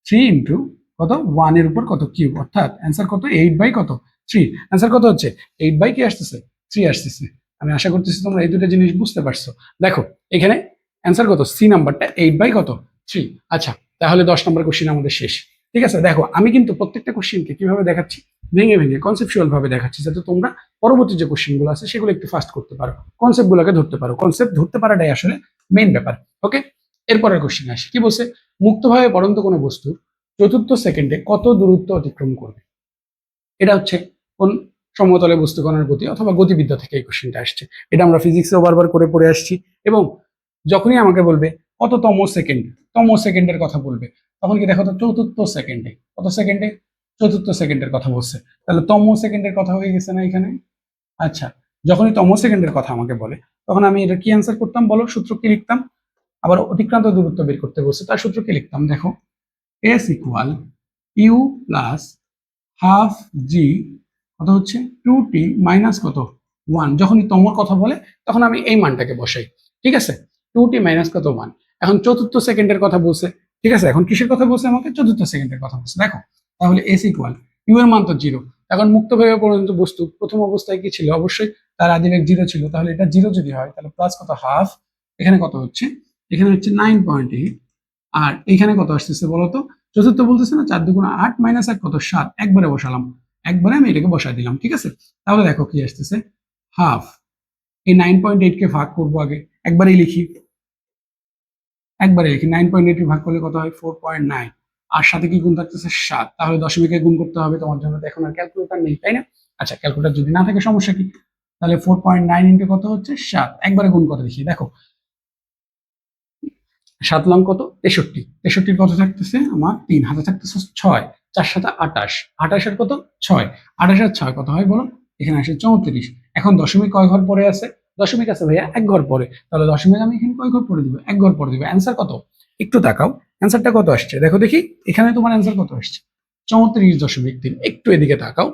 3 ইন্টু কত 1 এর উপর কত কিউব, অর্থাৎ অ্যান্সার কত 8/3। অ্যান্সার কত হচ্ছে 8 কি আসতেছে 3 আসতেছে। আমি আশা করতেছি তোমরা এই দুটো জিনিস বুঝতে পারছো। দেখো এখানে অ্যান্সার কত, সি নাম্বারটা 8/3। আচ্ছা তাহলে 10 নম্বর কোশ্চেন আমাদের শেষ। ঠিক আছে, দেখো আমি কিন্তু প্রত্যেকটা কোশ্চেনকে কিভাবে দেখাচ্ছি, ভেঙে ভেঙে কনসেপচুয়াল ভাবে দেখাচ্ছি, যাতে তোমরা পরবর্তী যে কোশ্চেনগুলো আছে সেগুলো একটু ফাস্ট করতে পারো, কনসেপ্টগুলোকে ধরতে পারো। কনসেপ্ট ধরতে পারাটাই আসলে মেইন ব্যাপার। ওকে, এরপরের কোশ্চেন আসি, কি বলছে? মুক্তভাবে পড়ন্ত কোনো বস্তু চতুর্থ সেকেন্ডে কত দূরত্ব অতিক্রম করবে? এটা হচ্ছে কোন সমতলে বস্তুকণার গতি অথবা গতিবিদ্যা থেকে এই কোশ্চেনটা আসছে। এটা আমরা ফিজিক্সেও বারবার করে পড়ে আসছি। এবং যখনই আমাকে বলবে কততম সেকেন্ড, তম সেকেন্ডের কথা বলবে, তখন কি দেখো তো চতুর্থ সেকেন্ডে, কত সেকেন্ডে? চতুর্থ সেকেন্ডের কথা বলছে। তাহলে তম সেকেন্ডের কথা হয়ে গেছে না এখানে? আচ্ছা, যখনই তম সেকেন্ডের কথা আমাকে বলে তখন আমি এটা কি অ্যান্সার করতাম বলো? সূত্র কি লিখতাম? আবার অতিক্রান্ত দূরত্ব বের করতে বলছে, তার সূত্র কি লিখতাম দেখো, s = u প্লাস হাফ জি কত হচ্ছে 2t মাইনাস কত 1। যখনই তমর কথা বলে তখন আমি এই মানটাকে বসাই। ঠিক আছে, 2t মাইনাস কত 1। এখন চতুর্থ সেকেন্ডের কথা বলছে। ঠিক আছে, এখন কিসের কথা বলছে? আমাকে চতুর্থ সেকেন্ডের কথা বলছে। দেখো তাহলে s = u এর মান তো 0। এখন মুক্তভাবে পর্যন্ত বস্তু প্রথম অবস্থায় কি ছিল? অবশ্যই তার আদিবেগ 0 ছিল। তাহলে এটা 0 যদি হয় তাহলে প্লাস কত হাফ, এখানে কত হচ্ছে? এখানে হচ্ছে 9.8। আর এখানে কত আসতেছে বলতো? চতুর্থ বলতেছে না, 4 2 8 মাইনাস 1 কত 7। একবারে বসালাম, একবারে আমি এটাকে বসাই দিলাম। ঠিক আছে, তাহলে দেখো কি আসতেছে, হাফ। এই 9.8 কে ভাগ করবো আগে, একবারেই লিখি, একবারে লিখি 9.8 ভাগ করলে কত হয় 4.9। আর সাথে কি গুণ থাকতেছে 7, তাহলে দশমিকে গুণ করতে হবে। তোমার জন্য তো এখন আর ক্যালকুলেটর নেই, তাই না? আচ্ছা ক্যালকুলেটর যদি না থাকে সমস্যা কি, তাহলে 4.9 ইন্টু কত হচ্ছে 7, একবারে গুণ করে দেখি। দেখো 7 লং কত 63, 63 কত থাকতেছে আমার 3, হাতে থাকতেছে 6, 4 7 28, 28 এর কত 6, 28 আর 6 কত হয় বলো? এখানে আসে 34। এখন দশমিক কয় ঘর পরে আছে? দশমিক আছে ভাইয়া এক ঘর পরে, তাহলে দশমিক আমি এখানে কয় ঘর পরে দিব? এক ঘর পরে দিব। অ্যান্সার কত? একটু তাকাও, অ্যান্সারটা কত আসছে দেখো দেখি। এখানে তোমার অ্যান্সার কত আসছে? 34.3। একটু এদিকে তাকাও,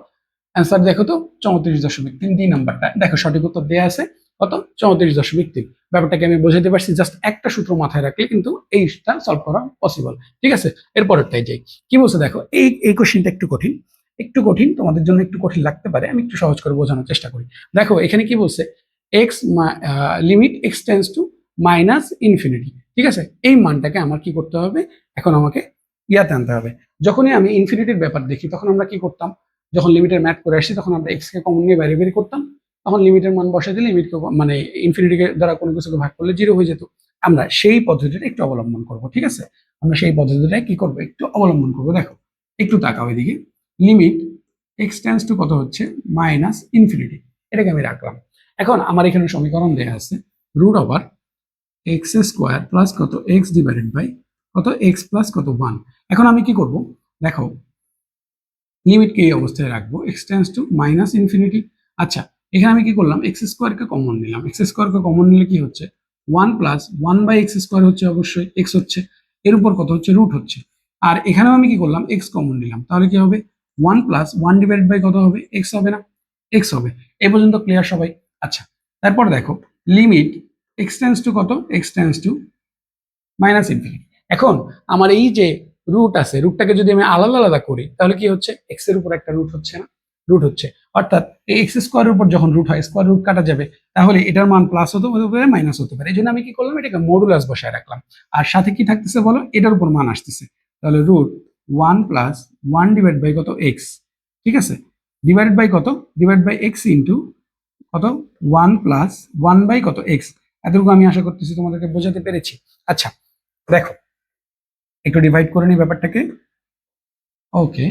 অ্যান্সার দেখো তো 34.3, 2 নাম্বারটা দেখো সঠিক উত্তর দেওয়া আছে কত? 34.3। ব্যাপারটাকে আমি বোঝাতে পারছি, জাস্ট একটা সূত্র মাথায় রাখলে কিন্তু এইটা সলভ করা পসিবল। ঠিক আছে, এরপরেরটাই যাই। কি বলছে দেখো, এই কোশ্চেনটা একটু কঠিন, একটু কঠিন তোমাদের জন্য, একটু কঠিন লাগতে পারে, আমি একটু সহজ করে বোঝানোর চেষ্টা করি। দেখো এখানে কি বলছে, x limit x tends to minus infinity. ঠিক আছে, এই মানটাকে আমার কি করতে হবে? এখন আমাকে ইয়াতে আনতে হবে। যখনই আমি ইনফিনিটির ব্যাপার দেখি তখন আমরা কি করতাম? যখন লিমিটের ম্যাথ করে আসছি তখন আমরা এক্স কে কমন নিয়ে বাইরে বের করতাম, তখন লিমিটের মান বসাই দিলে লিমিটকে মানে ইনফিনিটিকে দ্বারা কোনো কিছুকে ভাগ করলে 0 হয়ে যেত। আমরা সেই পদ্ধতিটা একটু অবলম্বন করব। ঠিক আছে, আমরা সেই পদ্ধতিটা কি করব? একটু অবলম্বন করব। দেখো একটু তাকাও এদিকে, লিমিট এক্স টেন্স টু কত হচ্ছে মাইনাস ইনফিনিটি, এটাকে আমি রাখলাম। এখন আমার এখানে সমীকরণ দেয়া আছে √ওভার x² প্লাস কত এক্স ডিভাইডেড বাই কত এক্স প্লাস কত 1। এখন আমি কি করব দেখো, লিমিটকে এই অবস্থায় রাখবো, x tends to minus infinity. আচ্ছা এখানে আমি কি করলাম? x² কমন নিলাম। x² কমন নিলে কি হচ্ছে? 1 প্লাস 1/x² হচ্ছে, অবশ্যই এক্স হচ্ছে, এর উপর কত হচ্ছে রুট হচ্ছে। আর এখানেও আমি কি করলাম? এক্স কমন নিলাম, তাহলে কি হবে? 1 প্লাস 1 ডিভাইড বাই কত হবে? এক্স হবে না? এক্স হবে। এই পর্যন্ত ক্লিয়ার সবাই? আচ্ছা তারপর দেখো লিমিট এক্স টেন্স টু কত? X tends to minus infinity. এখন আমার এই যে রুট আছে, রুটটাকে যদি আমি আলাদা আলাদা করি তাহলে কি হচ্ছে, এক্স এর উপর একটা রুট হচ্ছে না, রুট হচ্ছে, অর্থাৎ এই এক্স স্কোয়ারের উপর যখন রুট হয় স্কোয়ার রুট কাটা যাবে, তাহলে এটার মান প্লাস হতে পারে মাইনাস হতে পারে। এই জন্য আমি কি করলাম, এটাকে মডুলাস বসায় রাখলাম। আর সাথে কি থাকতেছে বলো, এটার উপর মান আসতেছে, তাহলে রুট 1 প্লাস 1 ডিভাইড বাই কত এক্স, ঠিক আছে, ডিভাইডেড বাই কত, ডিভাইড বাই এক্স ইন্টু কত 1 প্লাস 1 বাই কত এক্স। এতটুকু আমি আশা করতেছি তোমাদেরকে বোঝাতে পেরেছি। আচ্ছা দেখো একটু ডিভাইড করে নি ব্যাপারটাকে। ওকে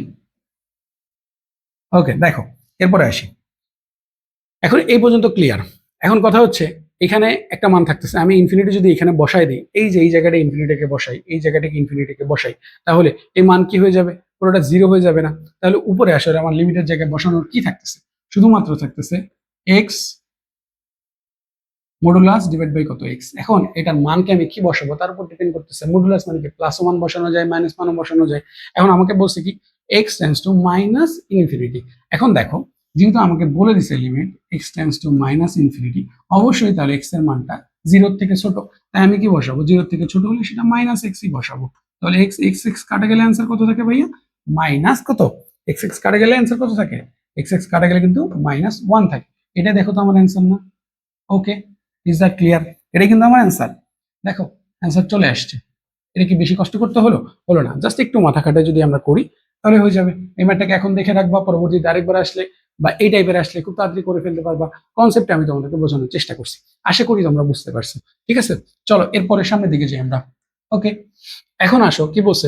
ওকে, দেখো এরপরে আসি। এখন এই পর্যন্ত ক্লিয়ার। এখন কথা হচ্ছে এখানে একটা মান থাকতেছে, আমি ইনফিনিটি যদি এখানে বসাই দিই, এই যে এই জায়গাটা ইনফিনিটিকে বসাই, এই জায়গাটাকে ইনফিনিটিকে বসাই, তাহলে এই মান কি হয়ে যাবে, পুরোটা জিরো হয়ে যাবে না? তাহলে উপরে আসলে আমার লিমিটের জায়গায় বসানোর কি থাকতেছে, শুধুমাত্র থাকতেছে এক্স মডুলাস ডিভাইড বাই কত এক্স। এখন এটার মানকে আমি কি বসাবো তার উপর ডিপেন্ড করতেছে। মডুলাস মানে কি, প্লাস মান বসানো যায়, মাইনাস মানও বসানো যায়। এখন আমাকে বলছে কি x tends to minus infinity. এখন দেখো যেহেতু আমাকে বলে দিছে limit x tends to minus infinity, অবশ্যই তাহলে এক্স এর মানটা জিরোর থেকে ছোট, তাই আমি কি বসাবো, জিরোর থেকে ছোট হলে সেটা মাইনাস এক্সই বসাবো। তাহলে এক্স এক্স এক্স কাটা গেলে অ্যান্সার কত থাকে ভাইয়া, মাইনাস কত, এক্স এক্স কাটা গেলে অ্যান্সার কত থাকে, এক্স এক্স কাটা গেলে কিন্তু মাইনাস ওয়ান থাকে। এটা দেখো তো আমার অ্যান্সার না? ওকে, ইজ দ্যাট ক্লিয়ার? এটা কিন্তু আমার অ্যান্সার, দেখো অ্যান্সার চলে আসছে। এটা কি বেশি কষ্ট করতে হলো? হলো না, জাস্ট একটু মাথা খাটায় যদি আমরা করি তাহলে হয়ে যাবে। এই ম্যাটটাকে এখন দেখে রাখবা, পরবর্তীতে আরেকবার আসলে বা এই টাইপের আসলে খুব তাড়াতাড়ি করে ফেলতে পারবা। কনসেপ্টটা আমি তোমাদেরকে বোঝানোর চেষ্টা করছি, আশা করি তোমরা বুঝতে পারছো। ঠিক আছে, চলো এরপরে সামনের দিকে যাই আমরা। ওকে, এখন আসো কি বলছে,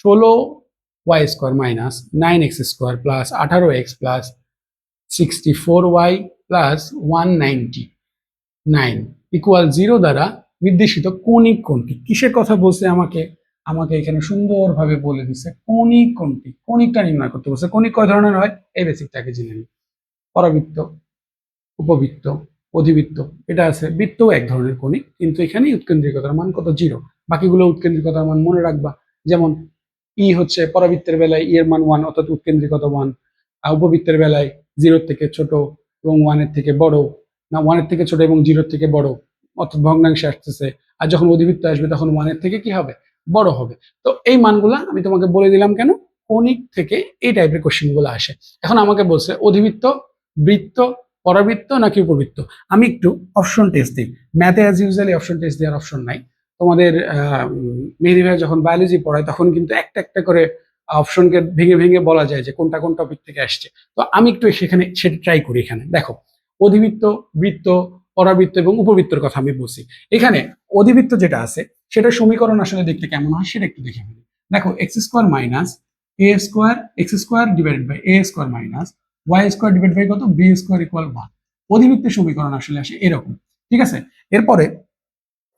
16y² minus 9x² plus 18x plus 64y plus 199 equal 0 দ্বারা নির্দেশিত কৌণিক কোণটি। কিসের কথা বলছে আমাকে, আমাকে এখানে সুন্দরভাবে বলে দিছে কৌণিক কোণটি, কৌণিকটা নির্ণয় করতে বলছে। কৌণিক কয় ধরনের হয় এই বেসিকটাকে জেনে নিই। পরাবৃত্ত, উপবৃত্ত, অধিবৃত্ত, এটা আছে। বৃত্তও এক ধরনের কৌণিক, কিন্তু এখানে উৎকেন্দ্রিকতার মান কত, 0। বাকিগুলো উৎকেন্দ্রিকতার মান মনে রাখবা, যেমন ই হচ্ছে পরাবৃত্তের বেলায় ই এর মান 1 অর্থাৎ উৎকেন্দ্রিকতা 1, আর উপবৃত্তের বেলায় 0 থেকে ছোট এবং 1 এর থেকে বড়, না 1 এর থেকে ছোট এবং 0 থেকে বড় অর্থাৎ ভগ্নাংশে আসতেছে। আর যখন অধিবৃত্ত আসবে তখন 1 এর থেকে কি হবে, বড় হবে। তো এই মানগুলা আমি তোমাকে বলে দিলাম কেন, কৌণিক থেকে এই টাইপের কোশ্চেন গুলো আসে। এখন আমাকে বলছে অধিবৃত্ত, বৃত্ত, পরাবৃত্ত নাকি উপবৃত্ত। আমি একটু অপশন টেস্ট দিই। ম্যাথে অ্যাজ ইউজুয়ালি অপশন টেস্ট দেওয়ার অপশন নাই। তোমাদের মেহেদী ভাই যখন বায়োলজি পড়ায় তখন কিন্তু একটা একটা করে অপশনকে ভেঙে ভেঙে বলা যায় যে কোনটা কোন টপিক থেকে আসছে। তো আমি একটু সেখানে সেটা ট্রাই করি। এখানে দেখো অধিবৃত্ত, বৃত্ত, পরাবৃত্ত এবং উপবৃত্তর কথা আমি বলছি। এখানে অধিবৃত্ত যেটা আছে সেটা সমীকরণ আসলে দেখতে কেমন হয় সেটা একটু দেখে ফেলি। দেখো x² minus a² x² divided by a² minus y² divide by কত b² ইকুয়াল 1। অধিবৃত্তের সমীকরণ আসলে আসে এরকম। ঠিক আছে, এরপরে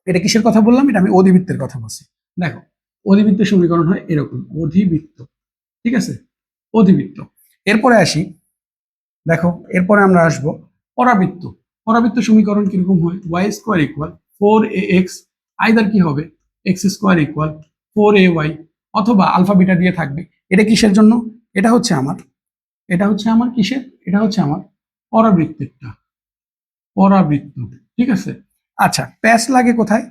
এটা কিসের কথা বললাম, এটা আমি অধিবৃত্তের কথা বলছি। দেখো অধিবৃত্তের সমীকরণ হয় এরকম, অধিবৃত্ত। ঠিক আছে, অধিবৃত্ত। এরপরে আসি, দেখো এরপরে আমরা আসব পরাবৃত্ত। পরাবৃত্ত সমীকরণ কিরকম হয়, y² ইকুয়াল 4ax, আইদার কি হবে x² ইকুয়াল 4ay, অথবা আলফা বিটা দিয়ে থাকবে। এটা কিসের জন্য, এটা হচ্ছে আমার, এটা হচ্ছে আমার কিসের, এটা হচ্ছে আমার পরাবৃত্তেরটা, পরাবৃত্ত। ঠিক আছে, আচ্ছা প্যাচ লাগে কোথায়,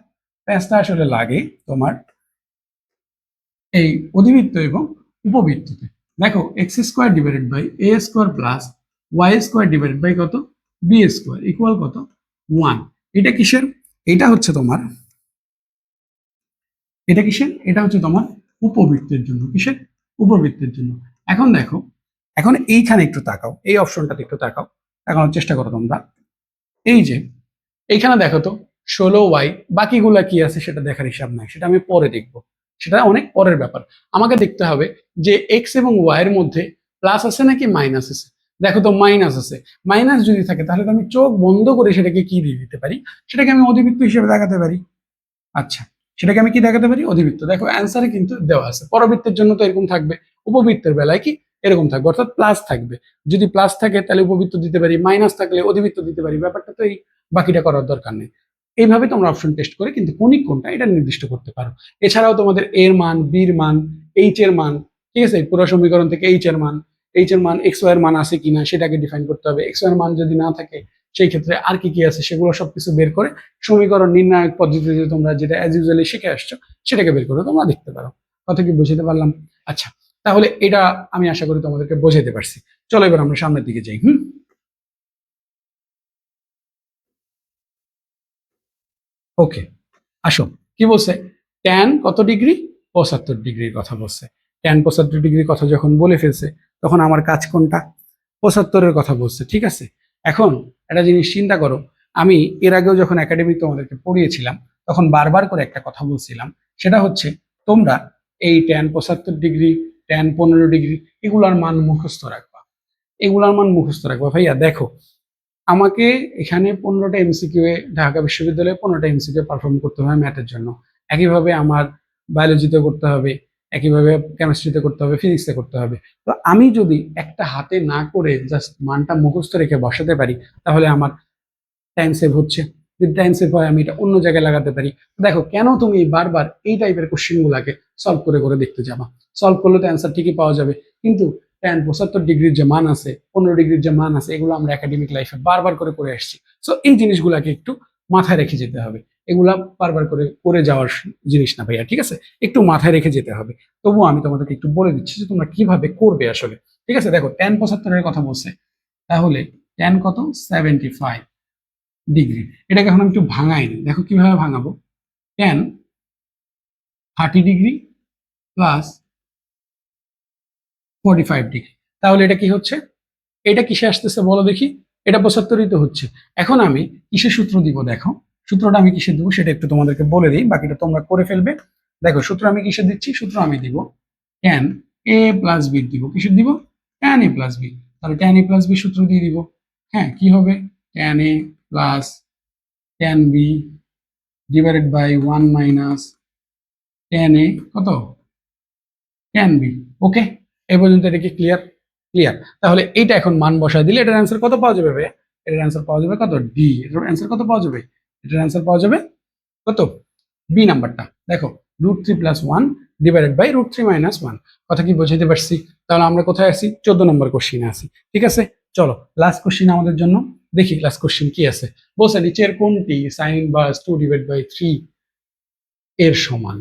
প্যাচটা আসলে লাগে তোমার এই অধিবৃত্ত এবং উপবৃত্ততে। দেখো x² divided by a² plus y² divided by কত b² ইকুয়াল কত 1। এটা কিসের, এটা হচ্ছে তোমার, এটা কিসের, এটা হচ্ছে তোমার উপবৃত্তের জন্য। কিসের, উপবৃত্তের জন্য। এখন দেখো, এখন এইখানে একটু তাকাও, এই অপশনটাতে একটু তাকাও, তাকানোর চেষ্টা করো তোমরা। এই যে এইখানে দেখো তো 16y, বাকিগুলা কি আছে সেটা দেখার হিসাব নাই, সেটা আমি পরে দেখব, সেটা অনেক পরের ব্যাপার। আমাকে দেখতে হবে যে এক্স এবং ওয়াই এর মধ্যে প্লাস আছে নাকি মাইনাস আছে। দেখো তো মাইনাস আছে, মাইনাস যদি থাকে তাহলে তো আমি চোখ বন্ধ করে সেটাকে কি দিয়ে দিতে পারি, সেটাকে আমি অধিবৃত্ত হিসেবে দেখাতে পারি। আচ্ছা, সেটাকে আমি কি দেখাতে পারি, অধিবৃত্ত। দেখো অ্যান্সারে কিন্তু দেওয়া আছে, পরাবৃত্তের জন্য তো এরকম থাকবে, উপবৃত্তের বেলায় কি এরকম থাকবে, অর্থাৎ প্লাস থাকবে। যদি প্লাস থাকে তাহলে উপবৃত্ত দিতে পারি, মাইনাস থাকলে অধিবৃত্ত দিতে পারি। ব্যাপারটা তো এই, বাকিটা করার দরকার নেই। এইভাবে তোমরা অপশন টেস্ট করে কিন্তু কৌণিক কোণটা এটা নির্দিষ্ট করতে পারো। এছাড়াও তোমাদের এর মান, বির মান, এইচ এর মান, ঠিক আছে, পুরো সমীকরণ থেকে এইচ এর মান, এইচ এর মান এক্স ওয়াই এর মান আছে কিনা সেটাকে ডিফাইন করতে হবে। এক্স ওয়াই এর মান যদি না থাকে সেই ক্ষেত্রে আর কি কি আছে সেগুলো সবকিছু বের করে সমীকরণ নির্ণায়ক পদ্ধতিতে তোমরা যেটা অ্যাজ ইউজুয়ালি শিখে আসছো সেটাকে বের করে তোমরা দেখতে পারো। কথা কি বুঝতে পারলাম? আচ্ছা, তাহলে এটা আমি আশা করি তোমাদেরকে বোঝাতে পারছি। চলো এবার আমরা সামনের দিকে যাই। ওকে, আসো, কি বলছে? ট্যান কত ডিগ্রি? 75 ডিগ্রির কথা বলছে। ট্যান 75 ডিগ্রির কথা যখন বলে ফেলছে তখন আমার কাজ কোনটা? 75-এর কথা বলছে, ঠিক আছে। এখন একটা জিনিস চিন্তা করো, আমি এর আগেও যখন একাডেমি তোমাদেরকে পড়িয়েছিলাম তখন বারবার করে একটা কথা বলছিলাম, সেটা হচ্ছে তোমরা এই ট্যান 75 ডিগ্রি, ট্যান 15 ডিগ্রি এগুলার মান মুখস্থ রাখবা। এগুলার মান মুখস্থ রাখবা। ভাইয়া দেখো, আমাকে এখানে 15টা এমসিকিউ এ ঢাকা বিশ্ববিদ্যালয়ে 15টা এমসিকিউ পারফর্ম করতে হবে ম্যাথের জন্য। একইভাবে আমার বায়োলজিতে করতে হবে, একইভাবে কেমিস্ট্রিতে করতে হবে, ফিজিক্সে করতে হবে। তো আমি যদি একটা হাতে না করে জাস্ট মানটা মুখস্থ রেখে বসাতে পারি তাহলে আমার টাইম সেভ হচ্ছে। যদি টাইম সেভ হয় আমি এটা অন্য জায়গায় লাগাতে পারি। দেখো, কেন তুমি বারবার এই টাইপের কোশ্চেন গুলাকে সলভ করে করে দেখতে যাবা? সলভ করলে তো অ্যান্সার ঠিকই পাওয়া যাবে, কিন্তু ট্যান 75 ডিগ্রির যে মান আছে, 15 ডিগ্রির যে মান আছে, এগুলো আমরা একাডেমিক লাইফে বারবার করে করে আসছি। সো এই জিনিসগুলাকে একটু মাথায় রেখে যেতে হবে। এগুলা বারবার করে করে যাওয়ার জিনিস না ভাইয়া, ঠিক আছে? একটু মাথায় রেখে যেতে হবে। তবুও আমি তোমাদেরকে একটু বলে দিচ্ছি যে তোমরা কিভাবে করবে আসলে, ঠিক আছে? দেখো, ট্যান 75-এর কথা বলছে, তাহলে ট্যান কত? 75 ডিগ্রি। এটাকে এখন আমি একটু ভাঙাই নি, দেখো কিভাবে ভাঙাবো। ট্যান 30 ডিগ্রি প্লাস 45 ডিগ্রি, তাহলে এটা কি হচ্ছে? এটা কিসে আসতেছে বলো দেখি? এটা 75ই তো হচ্ছে। এখন আমি কিসের সূত্র দিব? দেখো, সূত্রটা আমি কিসে দিব সেটা একটু তোমাদেরকে বলে দিই, বাকিটা তোমরা করে ফেলবে। দেখো, সূত্র আমি কিসে দিচ্ছি? সূত্র আমি দিব ট্যান এ প্লাস বি দিব। কিসের দিব? Tan A plus B. তাহলে ট্যান এ প্লাস বি সূত্র দিয়ে দিব। হ্যাঁ, কি হবে? Tan A plus tan B divided by 1 minus tan A কত? Tan B. ওকে, এই পর্যন্ত এটা কি ক্লিয়ার? ক্লিয়ার। তাহলে এইটা এখন মান বসায় দিলে এটার অ্যান্সার কত পাওয়া যাবে ভাইয়া? এটার অ্যান্সার পাওয়া যাবে কত? ডি। এটার অ্যান্সার কত পাওয়া যাবে? এটার অ্যান্সার পাওয়া যাবে কত? বি নাম্বারটা। দেখো, √3 + 1 ডিভাইডেড বাই √3 - 1। কথা কি বোঝাতে পারছি? তাহলে আমরা কোথায় আছি? 14 নম্বর কোশ্চিনে আছি, ঠিক আছে? চলো লাস্ট কোশ্চিন আমাদের জন্য দেখি। লাস্ট কোশ্চিন কি আছে? বলছে নিচের কোনটি সাইন ইনভার্স 2/3 এর সমান?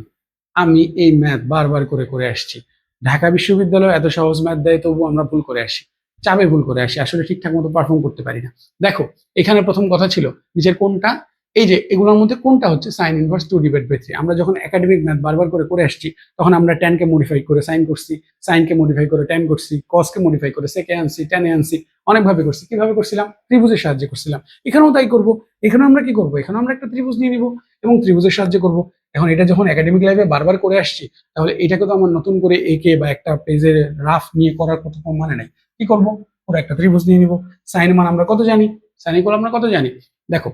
আমি এই ম্যাথ বারবার করে করে আসছি। ঢাকা বিশ্ববিদ্যালয় এত সহজ ম্যাথ দেয় তবু আমরা ভুল করে আসি, চাপে ভুল করে আসি, আসলে ঠিকঠাক মতো পারফর্ম করতে পারি না। দেখো, এখানে প্রথম কথা ছিল নিচের কোনটা, এই যে এগুলোর মধ্যে কোনটা হচ্ছে সাইন ইনভার্স 2/3। আমরা যখন একাডেমিক ম্যাথ বারবার করে করে আসছি তখন আমরা ট্যানকে মডিফাই করে সাইন করছি, সাইনকে মডিফাই করে ট্যান করছি, কসকে মডিফাই করে সেকে আনছি, ট্যানে আনছি, অনেকভাবে করছি। কিভাবে করছিলাম? ত্রিভুজের সাহায্যে করছিলাম। এখানেও তাই করব। এখানে আমরা কি করব? এখানে আমরা একটা ত্রিভুজ নিয়ে নিব এবং ত্রিভুজের সাহায্যে করব। এখন এটা যখন একাডেমিক লাইফে বারবার করে আসছি তাহলে এটাকে তো আমার নতুন করে এঁকে বা একটা পেজের রাফ নিয়ে করার কত মানে নাই। কি করব? পুরো একটা ত্রিভুজ নিয়ে নিব। সাইন মান আমরা কত জানি? সাইন ইকুয়াল আমরা কত জানি? দেখো,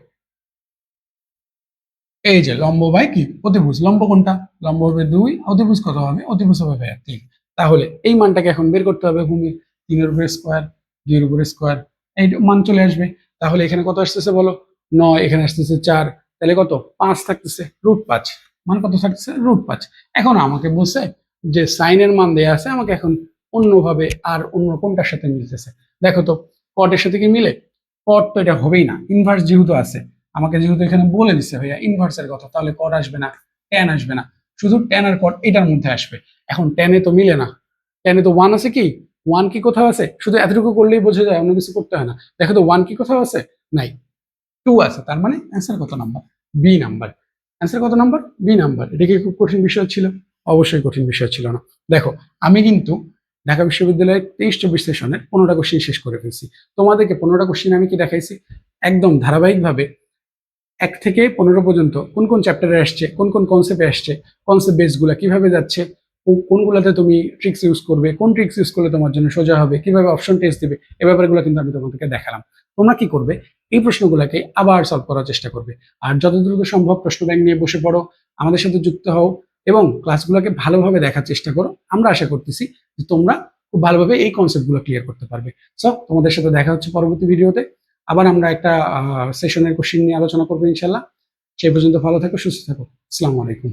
এই যে লম্ব বাই কি অতিভুজ। লম্ব কোনটা? লম্ব হবে 2, অতিভুজ কত হবে? অতিভুজ হবে ভাইয়া 3। তাহলে এই মানটাকে এখন বের করতে হবে ভূমি। 3-এর উপরে স্কোয়ার, 2-এর উপরে স্কোয়ার, এই মান চলে আসবে। তাহলে এখানে কত আসতেছে বলো? 9, এখানে আসতেছে 4, তাহলে কত? 5 থাকতেছে, √5। মান কত থাকতেছে? √5। এখন আমাকে বলছে যে সাইনের মান দেয়া আছে, আমাকে এখন অন্যভাবে আর অন্য কোনটার সাথে মিলতেছে দেখো তো। কটের সাথে কি মিলে? কট তো এটা হবেই না, ইনভার্স যেহেতু আছে। আমাকে যেহেতু এখানে বলে দিচ্ছে ভাইয়া ইনভার্সের কথা, তাহলে কট আসবে না, ট্যান আসবে না, শুধু ট্যান আর কট এটার মধ্যে আসবে। এখন ট্যানে তো মিলে না, ট্যানে তো 1 আছে। কি 1 কি কোথাও আছে? শুধু এতটুকু করলেই বোঝা যায়, অন্য কিছু করতে হয় না। দেখো তো 1 কি কোথাও আছে? নাই। 2 আছে, তার মানে অ্যান্সার কত নাম্বার? B number. অ্যান্সার কত নাম্বার? B number. এটা কি খুব কঠিন বিষয় ছিল? অবশ্যই কঠিন বিষয় ছিল না। দেখো, আমি কিন্তু ঢাকা বিশ্ববিদ্যালয়ের 23-24 সেশনের 15টা কোশ্চিন শেষ করে ফেলছি। তোমাদেরকে 15টা কোশ্চিন আমি কি দেখাইছি? একদম ধারাবাহিকভাবে 1 থেকে 15 পর্যন্ত কোন কোন চ্যাপ্টারে আসছে, কোন কোন কনসেপ্টে আসছে, কনসেপ্ট বেস গুলা কিভাবে যাচ্ছে, কোনগুলোতে তুমি ট্রিক্স ইউজ করবে, কোন ট্রিক্স ইউজ করলে তোমার জন্য সোজা হবে, কিভাবে অপশন টেস্ট দিবে, এই ব্যাপারগুলো কিন্তু আমি তোমাদেরকে দেখালাম। তোমরা কি করবে? এই প্রশ্নগুলোকে আবার সলভ করার চেষ্টা করবে। আর যত দ্রুত সম্ভব প্রশ্ন ব্যাংক নিয়ে বসে পড়ো, আমাদের সাথে যুক্ত হও এবং ক্লাসগুলোকে ভালোভাবে দেখার চেষ্টা করো। আমরা আশা করতেছি যে তোমরা খুব ভালোভাবে এই কনসেপ্টগুলো ক্লিয়ার করতে পারবে। সো তোমাদের সাথে দেখা হচ্ছে পরবর্তী ভিডিওতে। আবার আমরা একটা সেশনের কোশ্চেন নিয়ে আলোচনা করবো ইনশাল্লাহ। সেই পর্যন্ত ভালো থাকো, সুস্থ থাকো। আসসালামু আলাইকুম।